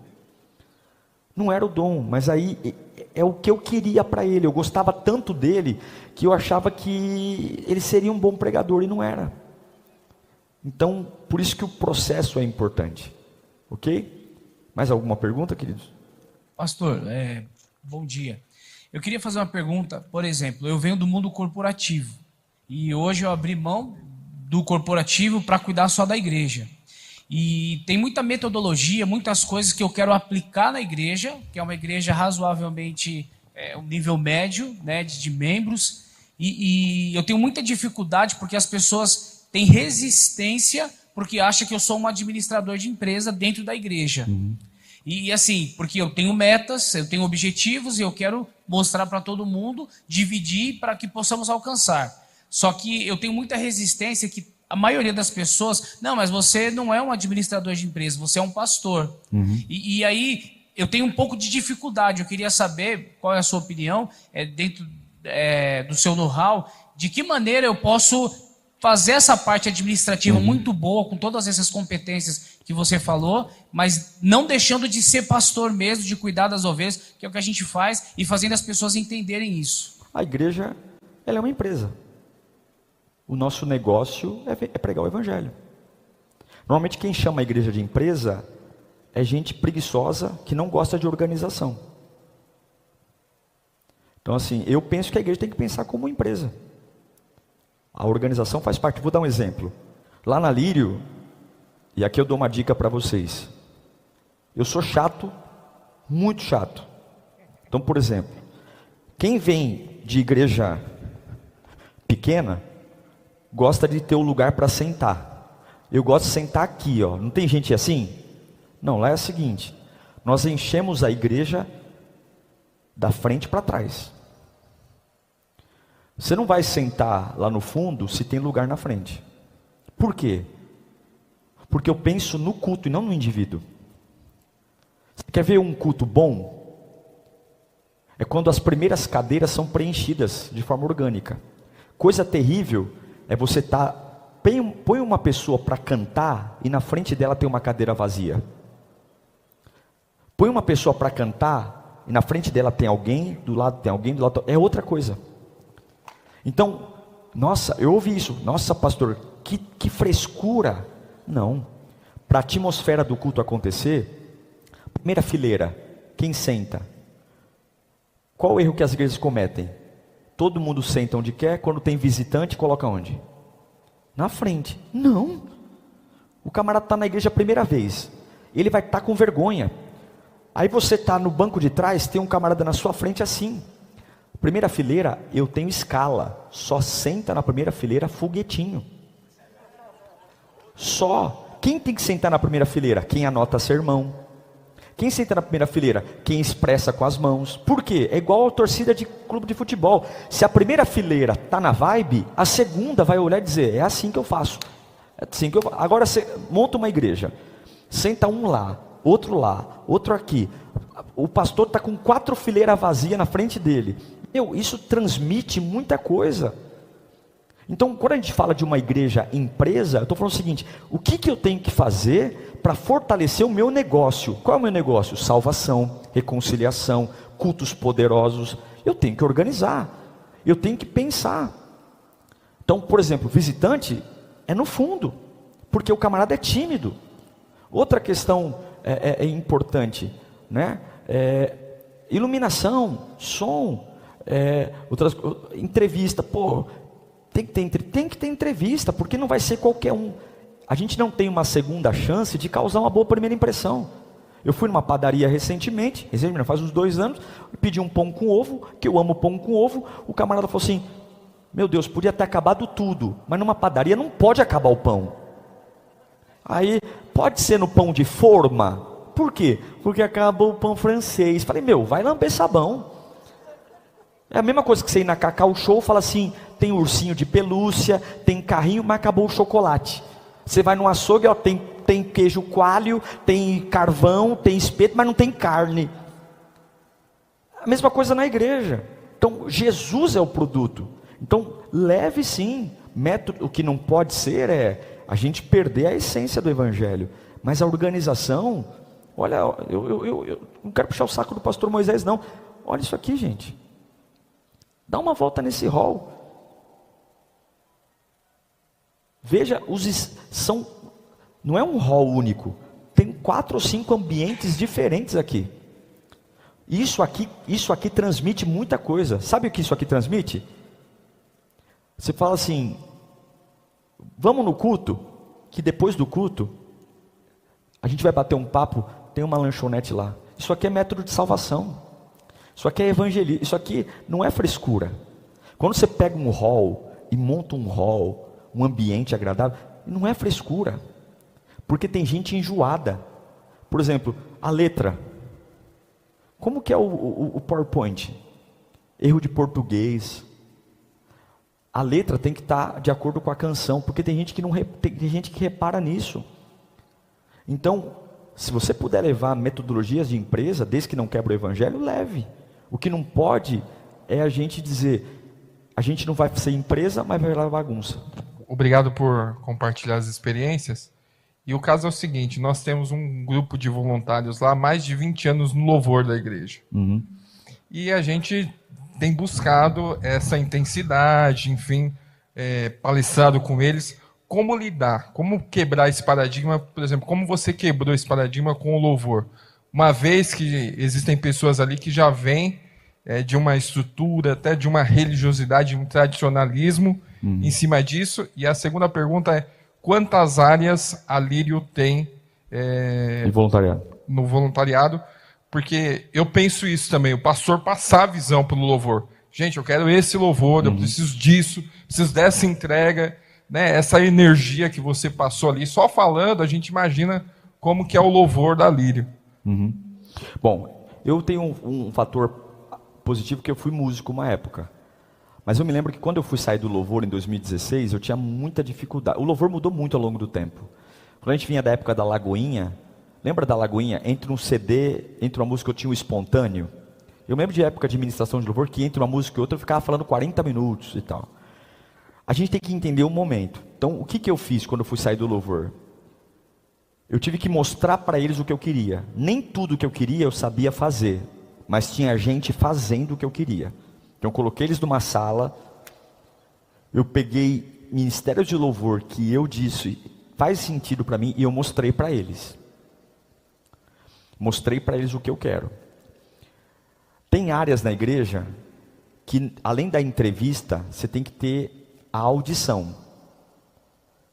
Não era o dom, mas aí é o que eu queria para ele. Eu gostava tanto dele, que eu achava que ele seria um bom pregador, e não era. Então, por isso que o processo é importante. Ok? Mais alguma pergunta, queridos? Pastor, bom dia. Eu queria fazer uma pergunta, por exemplo, eu venho do mundo corporativo, e hoje eu abri mão do corporativo para cuidar só da igreja. E tem muita metodologia, muitas coisas que eu quero aplicar na igreja, que é uma igreja razoavelmente, um nível médio, né, de membros, e eu tenho muita dificuldade porque as pessoas têm resistência porque acham que eu sou um administrador de empresa dentro da igreja. E assim, porque eu tenho metas, eu tenho objetivos e eu quero mostrar para todo mundo, dividir para que possamos alcançar. Só que eu tenho muita resistência que a maioria das pessoas, não, mas você não é um administrador de empresa, você é um pastor. E aí eu tenho um pouco de dificuldade, eu queria saber qual é a sua opinião, dentro do seu know-how, de que maneira eu posso fazer essa parte administrativa muito boa, com todas essas competências que você falou, mas não deixando de ser pastor mesmo, de cuidar das ovelhas, que é o que a gente faz, e fazendo as pessoas entenderem isso. A igreja, ela é uma empresa. O nosso negócio é pregar o evangelho. Normalmente quem chama a igreja de empresa é gente preguiçosa que não gosta de organização. Então assim, eu penso que a igreja tem que pensar como empresa. A organização faz parte. Vou dar um exemplo. Lá na Lírio, e aqui eu dou uma dica para vocês. Eu sou chato, muito chato. Então, por exemplo, quem vem de igreja pequena gosta de ter um lugar para sentar. Eu gosto de sentar aqui, ó. Não tem gente assim? Não, lá é o seguinte: nós enchemos a igreja da frente para trás. Você não vai sentar lá no fundo se tem lugar na frente. Por quê? Porque eu penso no culto e não no indivíduo. Você quer ver um culto bom? É quando as primeiras cadeiras são preenchidas de forma orgânica. Coisa terrível é você põe uma pessoa para cantar e na frente dela tem uma cadeira vazia. Põe uma pessoa para cantar e na frente dela tem alguém, do lado tem alguém, do lado é outra coisa. Então, nossa, eu ouvi isso. Nossa, pastor, que frescura. Não. Para a atmosfera do culto acontecer, primeira fileira, quem senta? Qual o erro que as igrejas cometem? Todo mundo senta onde quer, quando tem visitante, coloca onde? Na frente. Não. O camarada está na igreja a primeira vez. Ele vai estar com vergonha. Aí você está no banco de trás, tem um camarada na sua frente assim. Primeira fileira, eu tenho escala. Só senta na primeira fileira foguetinho. Só. Quem tem que sentar na primeira fileira? Quem anota sermão. Quem senta na primeira fileira? Quem expressa com as mãos. Por quê? É igual a torcida de clube de futebol. Se a primeira fileira está na vibe, a segunda vai olhar e dizer, é assim que eu faço. É assim que eu faço. Agora você monta uma igreja. Senta um lá, outro aqui. O pastor está com 4 fileiras vazias na frente dele. Isso transmite muita coisa. Então, quando a gente fala de uma igreja empresa, eu estou falando o seguinte: o que eu tenho que fazer para fortalecer o meu negócio? Qual é o meu negócio? Salvação, reconciliação, cultos poderosos. Eu tenho que organizar, eu tenho que pensar. Então, por exemplo, visitante é no fundo, porque o camarada é tímido. Outra questão é importante, né? Iluminação, som, entrevista. Tem que ter entrevista, porque não vai ser qualquer um. A gente não tem uma segunda chance de causar uma boa primeira impressão. Eu fui numa padaria recentemente, faz uns 2 anos, pedi um pão com ovo, que eu amo pão com ovo. O camarada falou assim: meu Deus, podia ter acabado tudo, mas numa padaria não pode acabar o pão. Aí, pode ser no pão de forma? Por quê? Porque acabou o pão francês. Falei, vai lamber sabão. É a mesma coisa que você ir na Cacau Show e fala assim: tem ursinho de pelúcia, tem carrinho, mas acabou o chocolate. Você vai no açougue, tem queijo coalho, tem carvão, tem espeto, mas não tem carne. A mesma coisa na igreja. Então, Jesus é o produto. Então, leve sim. O que não pode ser é a gente perder a essência do evangelho. Mas a organização, olha, eu não quero puxar o saco do pastor Moisés, não. Olha isso aqui, gente. Dá uma volta nesse hall. Veja, não é um hall único. Tem 4 ou 5 ambientes diferentes aqui. Isso aqui transmite muita coisa. Sabe o que isso aqui transmite? Você fala assim: vamos no culto, que depois do culto a gente vai bater um papo, tem uma lanchonete lá. Isso aqui é método de salvação. Isso aqui é evangelismo. Isso aqui não é frescura. Quando você pega um hall e monta um hall, um ambiente agradável, não é frescura. Porque tem gente enjoada. Por exemplo, a letra. Como que é o PowerPoint? Erro de português. a letra tem que estar de acordo com a canção, porque tem gente que não tem gente que repara nisso. Então, se você puder levar metodologias de empresa, desde que não quebre o evangelho, leve. O que não pode é a gente dizer, a gente não vai ser empresa, mas vai levar bagunça. Obrigado por compartilhar as experiências. E o caso é o seguinte, nós temos um grupo de voluntários lá, há mais de 20 anos no louvor da igreja. E a gente tem buscado essa intensidade, enfim, palestrado com eles, como lidar, como quebrar esse paradigma, por exemplo, como você quebrou esse paradigma com o louvor? Uma vez que existem pessoas ali que já vêm de uma estrutura, até de uma religiosidade, um tradicionalismo em cima disso. E a segunda pergunta é, quantas áreas a Lírio tem no voluntariado? Porque eu penso isso também, o pastor passar a visão pelo louvor. Gente, eu quero esse louvor, eu preciso disso, preciso dessa entrega, né? Essa energia que você passou ali. Só falando, a gente imagina como que é o louvor da Lírio. Bom, eu tenho um fator positivo que eu fui músico uma época. Mas eu me lembro que quando eu fui sair do louvor em 2016, eu tinha muita dificuldade. O louvor mudou muito ao longo do tempo. Quando a gente vinha da época da Lagoinha, lembra da Lagoinha? Entre um CD, entre uma música eu tinha o espontâneo. Eu lembro de época de ministração de louvor que entre uma música e outra eu ficava falando 40 minutos e tal. A gente tem que entender o momento. Então, o que eu fiz quando eu fui sair do louvor? Eu tive que mostrar para eles o que eu queria. Nem tudo o que eu queria eu sabia fazer, mas tinha gente fazendo o que eu queria. Então eu coloquei eles numa sala, eu peguei ministério de louvor que eu disse, faz sentido para mim, e eu mostrei para eles. Mostrei para eles o que eu quero. Tem áreas na igreja que, além da entrevista, você tem que ter a audição.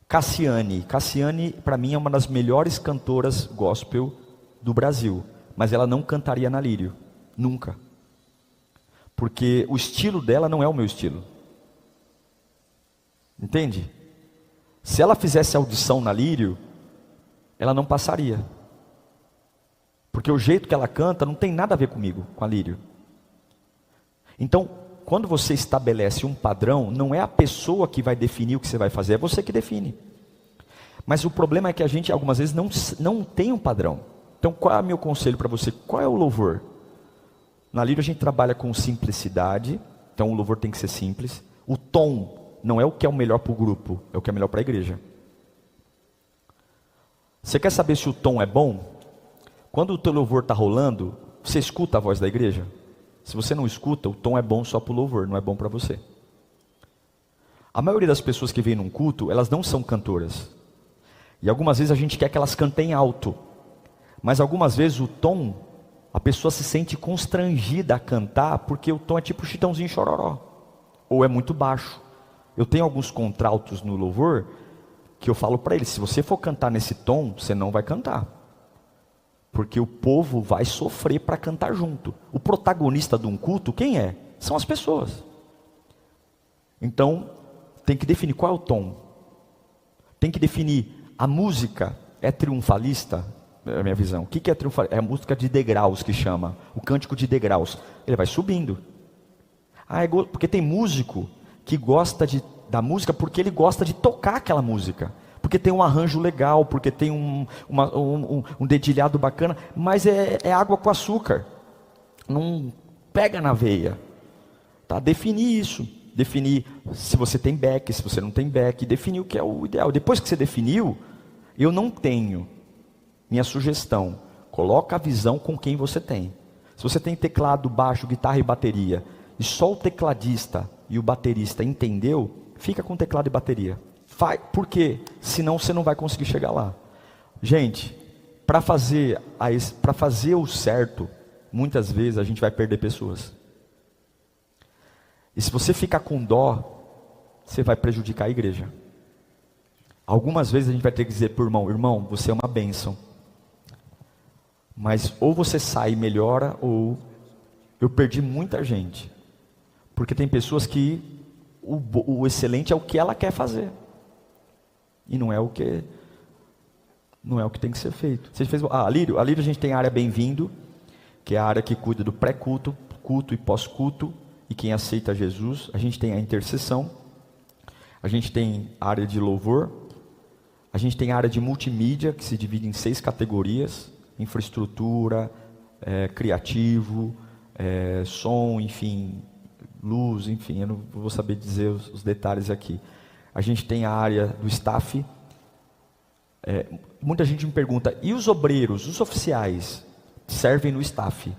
Cassiane para mim é uma das melhores cantoras gospel do Brasil, mas ela não cantaria na Lírio, nunca. Porque o estilo dela não é o meu estilo. Entende? Se ela fizesse audição na Lírio, ela não passaria. Porque o jeito que ela canta não tem nada a ver comigo, com a Lírio. Então, quando você estabelece um padrão, não é a pessoa que vai definir o que você vai fazer, é você que define. Mas o problema é que a gente, algumas vezes, não tem um padrão. Então, qual é o meu conselho para você? Qual é o louvor? Na Lírio a gente trabalha com simplicidade, então o louvor tem que ser simples. O tom não é o que é o melhor para o grupo, é o que é melhor para a igreja. Você quer saber se o tom é bom? Quando o teu louvor está rolando, você escuta a voz da igreja? Se você não escuta, o tom é bom só para o louvor, não é bom para você. A maioria das pessoas que vêm num culto, elas não são cantoras. E algumas vezes a gente quer que elas cantem alto. Mas algumas vezes o tom, a pessoa se sente constrangida a cantar, porque o tom é tipo Chitãozinho Chororó. Ou é muito baixo. Eu tenho alguns contraltos no louvor, que eu falo para eles, se você for cantar nesse tom, você não vai cantar. Porque o povo vai sofrer para cantar junto. O protagonista de um culto, quem é? São as pessoas. Então, tem que definir qual é o tom. Tem que definir, a música é triunfalista? É a minha visão. O que é triunfalista? É a música de degraus que chama. O cântico de degraus. Ele vai subindo. Porque tem músico que gosta da música porque ele gosta de tocar aquela música. Porque tem um arranjo legal, porque tem um dedilhado bacana, mas é água com açúcar. Não pega na veia. Tá? Definir isso. Definir se você tem back, se você não tem back. Definir o que é o ideal. Depois que você definiu, eu não tenho. Minha sugestão, coloca a visão com quem você tem. Se você tem teclado, baixo, guitarra e bateria, e só o tecladista e o baterista entendeu, fica com teclado e bateria. Por quê? Senão você não vai conseguir chegar lá. Gente, para fazer o certo, muitas vezes a gente vai perder pessoas. E se você ficar com dó, você vai prejudicar a igreja. Algumas vezes a gente vai ter que dizer para o irmão, você é uma bênção. Mas ou você sai e melhora, ou eu perdi muita gente. Porque tem pessoas que o excelente é o que ela quer fazer. E não é o que tem que ser feito. Você fez, a Lírio a gente tem a área bem-vindo, que é a área que cuida do pré-culto, culto e pós-culto, e quem aceita Jesus. A gente tem a intercessão, A gente tem a área de louvor, a gente tem a área de multimídia, que se divide em 6 categorias: infraestrutura, criativo, som, enfim, luz, enfim, eu não vou saber dizer os detalhes aqui. A gente tem a área do staff. Muita gente me pergunta, e os obreiros, os oficiais, servem no staff?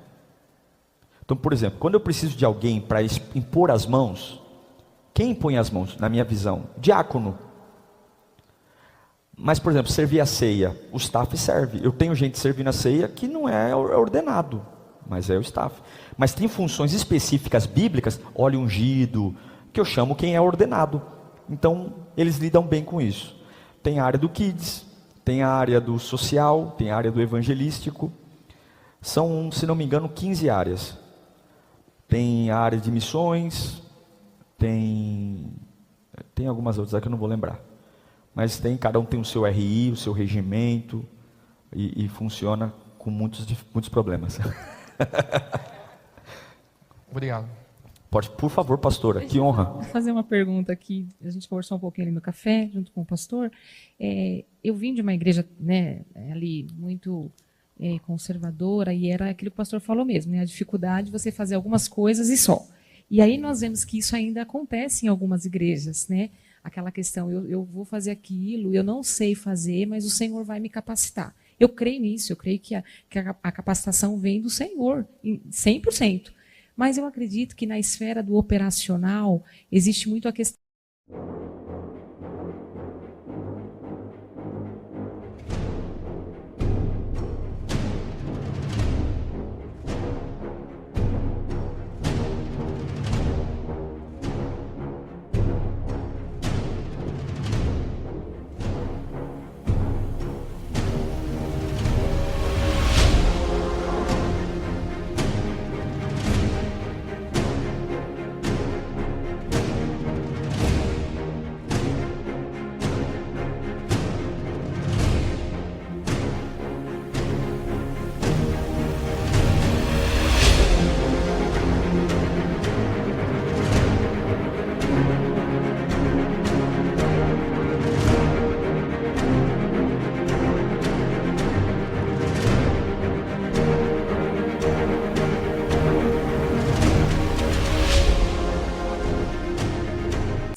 Então, por exemplo, quando eu preciso de alguém para impor as mãos, quem impõe as mãos, na minha visão? Diácono. Mas, por exemplo, servir a ceia, o staff serve. Eu tenho gente servindo a ceia que não é ordenado, mas é o staff. Mas tem funções específicas bíblicas, óleo ungido, que eu chamo quem é ordenado. Então, eles lidam bem com isso. Tem a área do kids, tem a área do social, tem a área do evangelístico. São, se não me engano, 15 áreas. Tem a área de missões, tem algumas outras que eu não vou lembrar. Mas cada um tem o seu RI, o seu regimento, e funciona com muitos problemas. Obrigado. Pode, por favor, pastora, que honra. Vou fazer uma pergunta aqui. A gente conversou um pouquinho ali no café, junto com o pastor. Eu vim de uma igreja, né, ali muito conservadora, e era aquilo que o pastor falou mesmo, né, a dificuldade de você fazer algumas coisas e só. E aí nós vemos que isso ainda acontece em algumas igrejas, né? Aquela questão, eu vou fazer aquilo, eu não sei fazer, mas o Senhor vai me capacitar. Eu creio nisso, eu creio que a capacitação vem do Senhor, 100%. Mas eu acredito que na esfera do operacional existe muito a questão.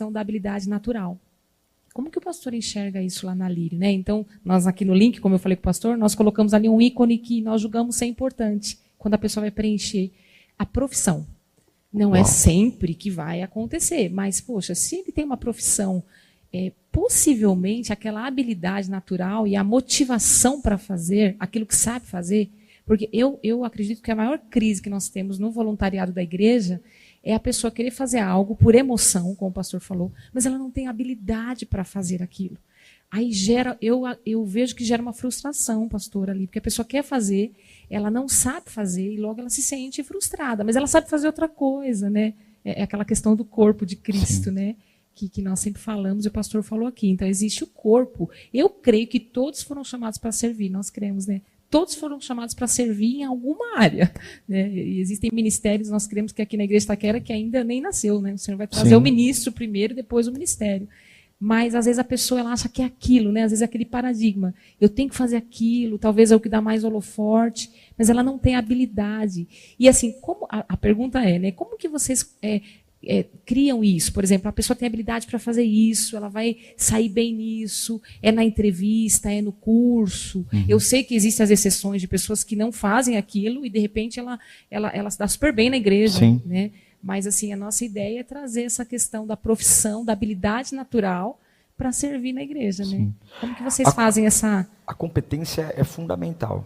Da habilidade natural. Como que o pastor enxerga isso lá na Lírio, né? Então, nós aqui no link, como eu falei com o pastor, nós colocamos ali um ícone que nós julgamos ser importante quando a pessoa vai preencher a profissão. Não é sempre que vai acontecer, mas, poxa, se ele tem uma profissão, possivelmente aquela habilidade natural e a motivação para fazer aquilo que sabe fazer, porque eu acredito que a maior crise que nós temos no voluntariado da igreja é a pessoa querer fazer algo por emoção, como o pastor falou, mas ela não tem habilidade para fazer aquilo. Aí eu vejo que gera uma frustração, pastor, ali, porque a pessoa quer fazer, ela não sabe fazer e logo ela se sente frustrada, mas ela sabe fazer outra coisa, né? É aquela questão do corpo de Cristo, né? Que nós sempre falamos e o pastor falou aqui. Então existe o corpo. Eu creio que todos foram chamados para servir, nós cremos, né? Todos foram chamados para servir em alguma área, né? E existem ministérios, nós cremos que aqui na Igreja Itaquera que ainda nem nasceu, né? O Senhor vai trazer o ministro primeiro, depois o ministério. Mas às vezes a pessoa ela acha que é aquilo, né? Às vezes é aquele paradigma. Eu tenho que fazer aquilo, talvez é o que dá mais holoforte, mas ela não tem habilidade. E assim, como a pergunta é, né? Como que vocês criam isso? Por exemplo, a pessoa tem habilidade para fazer isso, ela vai sair bem nisso, é na entrevista, é no curso. Eu sei que existem as exceções de pessoas que não fazem aquilo e de repente ela se dá super bem na igreja, né? Mas assim, a nossa ideia é trazer essa questão da profissão, da habilidade natural para servir na igreja, né? Como que vocês fazem essa... A competência é fundamental,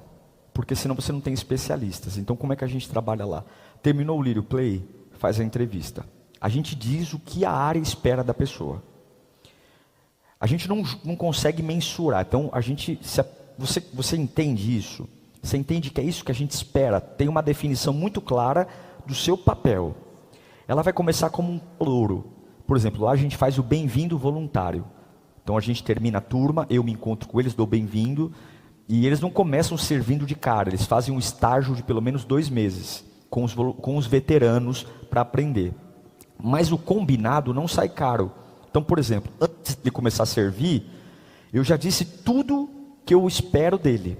porque senão você não tem especialistas. Então como é que a gente trabalha lá? Terminou o Lírio Play, faz a entrevista. A gente diz o que a área espera da pessoa. A gente não consegue mensurar. Então, você entende isso? Você entende que é isso que a gente espera? Tem uma definição muito clara do seu papel. Ela vai começar como um ploro. Por exemplo, lá a gente faz o bem-vindo voluntário. Então, a gente termina a turma, eu me encontro com eles, dou bem-vindo, e eles não começam servindo de cara, eles fazem um estágio de pelo menos 2 meses com os veteranos para aprender. Mas o combinado não sai caro. Então, por exemplo, antes de começar a servir, eu já disse tudo que eu espero dele.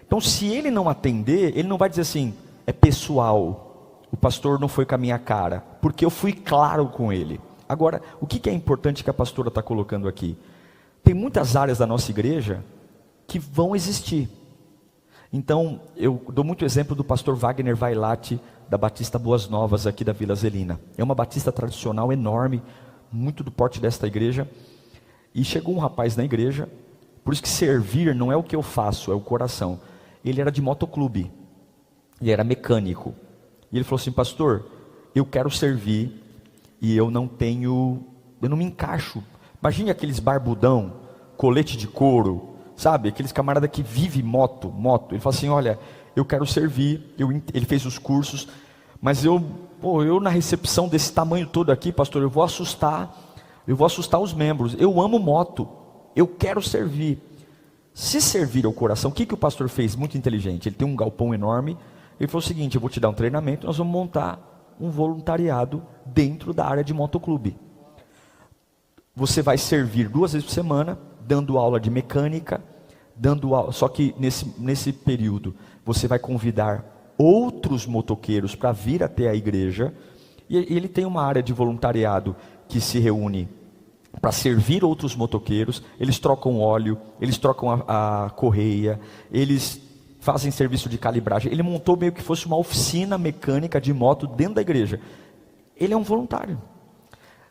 Então, se ele não atender, ele não vai dizer assim, é pessoal, o pastor não foi com a minha cara, porque eu fui claro com ele. Agora, o que é importante que a pastora está colocando aqui? Tem muitas áreas da nossa igreja que vão existir. Então, eu dou muito exemplo do pastor Wagner Vailate, da Batista Boas Novas, aqui da Vila Zelina. É uma batista tradicional enorme, muito do porte desta igreja. E chegou um rapaz na igreja, por isso que servir não é o que eu faço, é o coração. Ele era de motoclube, ele era mecânico. E ele falou assim, pastor, eu quero servir e eu não me encaixo. Imagine aqueles barbudão, colete de couro, sabe? Aqueles camaradas que vivem moto. Ele falou assim, olha, eu quero servir. Ele fez os cursos, mas eu na recepção desse tamanho todo aqui, pastor, eu vou assustar os membros. Eu amo moto, eu quero servir. Se servir ao coração, o que o pastor fez? Muito inteligente. Ele tem um galpão enorme. Ele falou o seguinte, eu vou te dar um treinamento, nós vamos montar um voluntariado dentro da área de motoclube. Você vai servir 2 vezes por semana, dando aula de mecânica, só que nesse período você vai convidar outros motoqueiros para vir até a igreja, e ele tem uma área de voluntariado que se reúne para servir outros motoqueiros. Eles trocam óleo, eles trocam a correia, eles fazem serviço de calibragem. Ele montou meio que fosse uma oficina mecânica de moto dentro da igreja. Ele é um voluntário.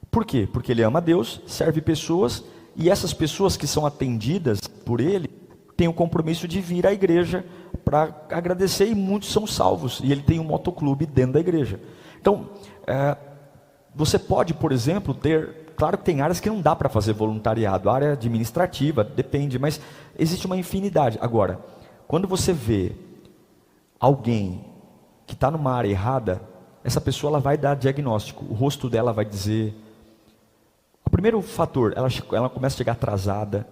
Por quê? Porque ele ama a Deus, serve pessoas, e essas pessoas que são atendidas por ele têm o compromisso de vir à igreja para agradecer, e muitos são salvos. E ele tem um motoclube dentro da igreja. Então, você pode, por exemplo, claro que tem áreas que não dá para fazer voluntariado, a área administrativa, depende, mas existe uma infinidade. Agora, quando você vê alguém que está numa área errada, essa pessoa ela vai dar diagnóstico, o rosto dela vai dizer. O primeiro fator, ela começa a chegar atrasada,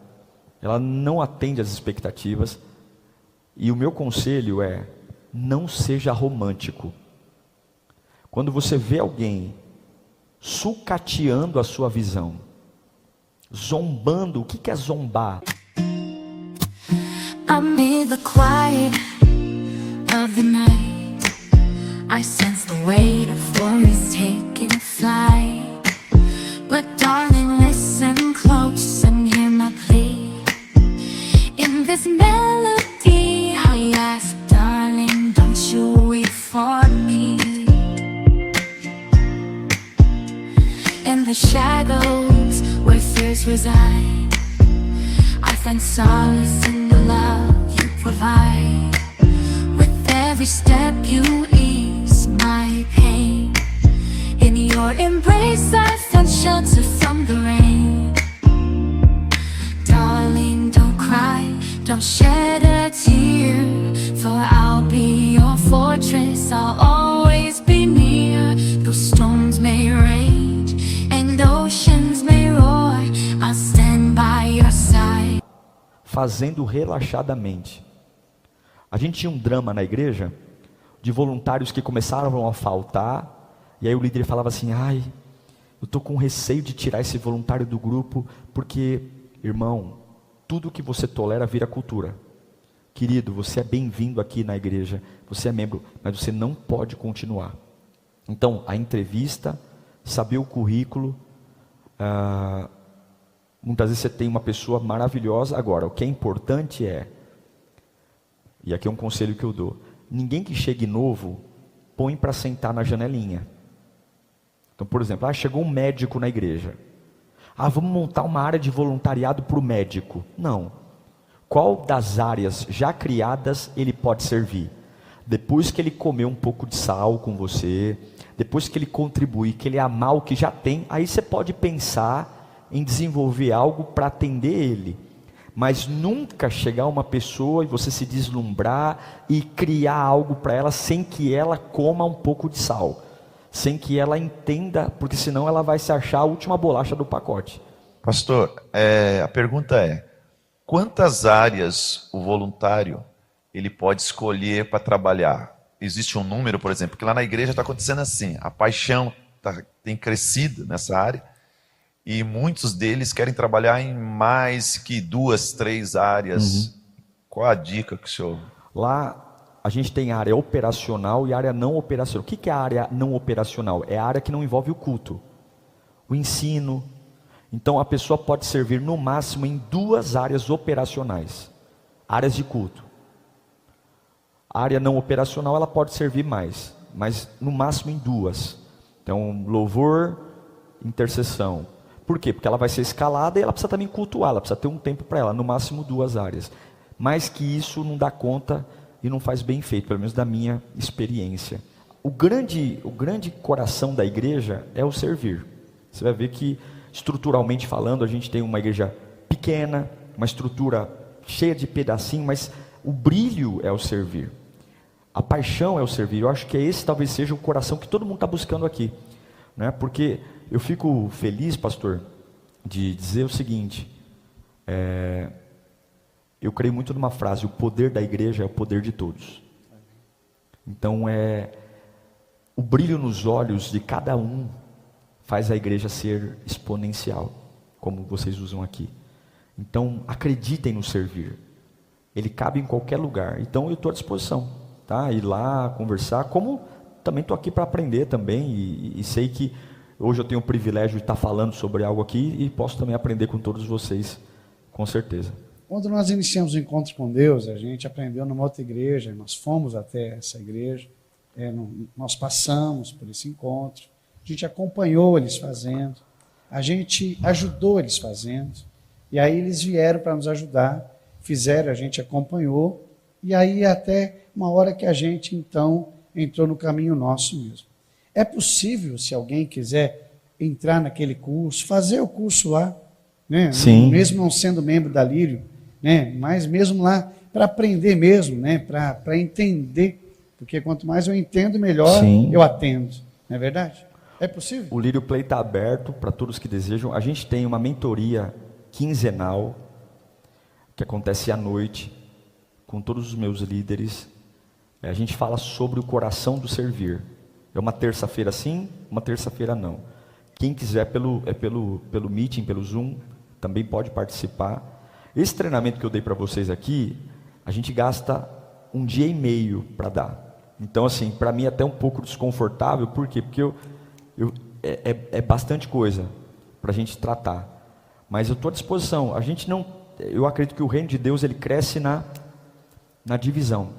ela não atende às expectativas, e o meu conselho é, não seja romântico. Quando você vê alguém sucateando a sua visão, zombando, o que é zombar? Amid the quiet of the night, I sense the weight of worries taking flight. But darling, listen close and hear my plea. In this melody I ask, darling, don't you weep for me. In the shadows where fears reside, I find solace in the love you provide. With every step you ease my pain. In your embrace I found shelter from the rain. Darling, don't cry, don't shed a tear, for I'll be your fortress, I'll always be near. Though storms may rage and oceans may roar, I'll stand by your side. Fazendo relaxadamente. A gente tinha um drama na igreja de voluntários que começaram a faltar, e aí o líder falava assim, ai, eu estou com receio de tirar esse voluntário do grupo, porque, irmão, tudo que você tolera vira cultura. Querido, você é bem-vindo aqui na igreja, você é membro, mas você não pode continuar. Então, a entrevista, saber o currículo, muitas vezes você tem uma pessoa maravilhosa. Agora, o que é importante e aqui é um conselho que eu dou, ninguém que chegue novo, põe para sentar na janelinha. Então, por exemplo, chegou um médico na igreja. Vamos montar uma área de voluntariado para o médico. Não. Qual das áreas já criadas ele pode servir? Depois que ele comer um pouco de sal com você, depois que ele contribuir, que ele amar o que já tem, aí você pode pensar em desenvolver algo para atender ele. Mas nunca chegar uma pessoa e você se deslumbrar e criar algo para ela sem que ela coma um pouco de sal. Sem que ela entenda, porque senão ela vai se achar a última bolacha do pacote. Pastor, a pergunta é, quantas áreas o voluntário ele pode escolher para trabalhar? Existe um número, por exemplo, porque lá na igreja está acontecendo assim, a paixão tem crescido nessa área, E muitos deles querem trabalhar em mais que 2, 3 áreas. Qual a dica que o senhor... Lá a gente tem área operacional e área não operacional. O que é a área não operacional? É a área que não envolve o culto, o ensino. Então a pessoa pode servir no máximo em 2 áreas operacionais, áreas de culto. A área não operacional ela pode servir mais, mas no máximo em 2. Então louvor, intercessão. Por quê? Porque ela vai ser escalada e ela precisa também cultuar, ela precisa ter um tempo para ela, no máximo 2 áreas. Mais que isso não dá conta e não faz bem feito, pelo menos da minha experiência. O grande coração da igreja é o servir. Você vai ver que, estruturalmente falando, a gente tem uma igreja pequena, uma estrutura cheia de pedacinho, mas o brilho é o servir. A paixão é o servir. Eu acho que esse talvez seja o coração que todo mundo está buscando aqui, né? Porque eu fico feliz, pastor, de dizer o seguinte, eu creio muito numa frase: o poder da igreja é o poder de todos. Então o brilho nos olhos de cada um faz a igreja ser exponencial, como vocês usam aqui. Então acreditem no servir, ele cabe em qualquer lugar. Então eu estou à disposição, tá? Ir lá, conversar, como também estou aqui para aprender também, e sei que hoje eu tenho o privilégio de estar falando sobre algo aqui, e posso também aprender com todos vocês, com certeza. Quando nós iniciamos o encontro com Deus, a gente aprendeu numa outra igreja, nós fomos até essa igreja, nós passamos por esse encontro, a gente acompanhou eles fazendo, a gente ajudou eles fazendo, e aí eles vieram para nos ajudar, fizeram, a gente acompanhou, e aí até uma hora que a gente então entrou no caminho nosso mesmo. É possível, se alguém quiser entrar naquele curso, fazer o curso lá, né? Sim. Mesmo não sendo membro da Lírio, né? Mas mesmo lá para aprender mesmo, né? Para entender, porque quanto mais eu entendo, melhor Sim. eu atendo, não é verdade? É possível? O Lírio Play está aberto para todos que desejam. A gente tem uma mentoria quinzenal que acontece à noite com todos os meus líderes. A gente fala sobre o coração do servir. É uma terça-feira sim, uma terça-feira não. Quem quiser pelo meeting, pelo Zoom, também pode participar. Esse treinamento que eu dei para vocês aqui, a gente gasta 1 dia e meio para dar. Então, assim, para mim é até um pouco desconfortável. Por quê? Porque é bastante coisa para a gente tratar. Mas eu estou à disposição. Eu acredito que o reino de Deus ele cresce na divisão,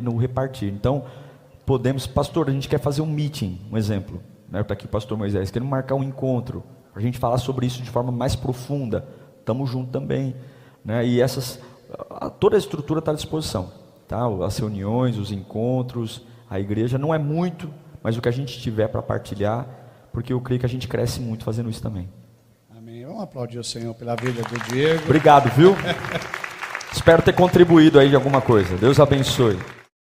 no repartir. Então, podemos, pastor, a gente quer fazer um meeting, um exemplo. Né? Está aqui o pastor Moisés, queremos marcar um encontro, para a gente falar sobre isso de forma mais profunda. Estamos juntos também. Né? E toda a estrutura está à disposição. Tá? As reuniões, os encontros, a igreja, não é muito, mas o que a gente tiver para partilhar, porque eu creio que a gente cresce muito fazendo isso também. Amém. Vamos aplaudir o Senhor pela vida do Diego. Obrigado, viu? Espero ter contribuído aí de alguma coisa. Deus abençoe.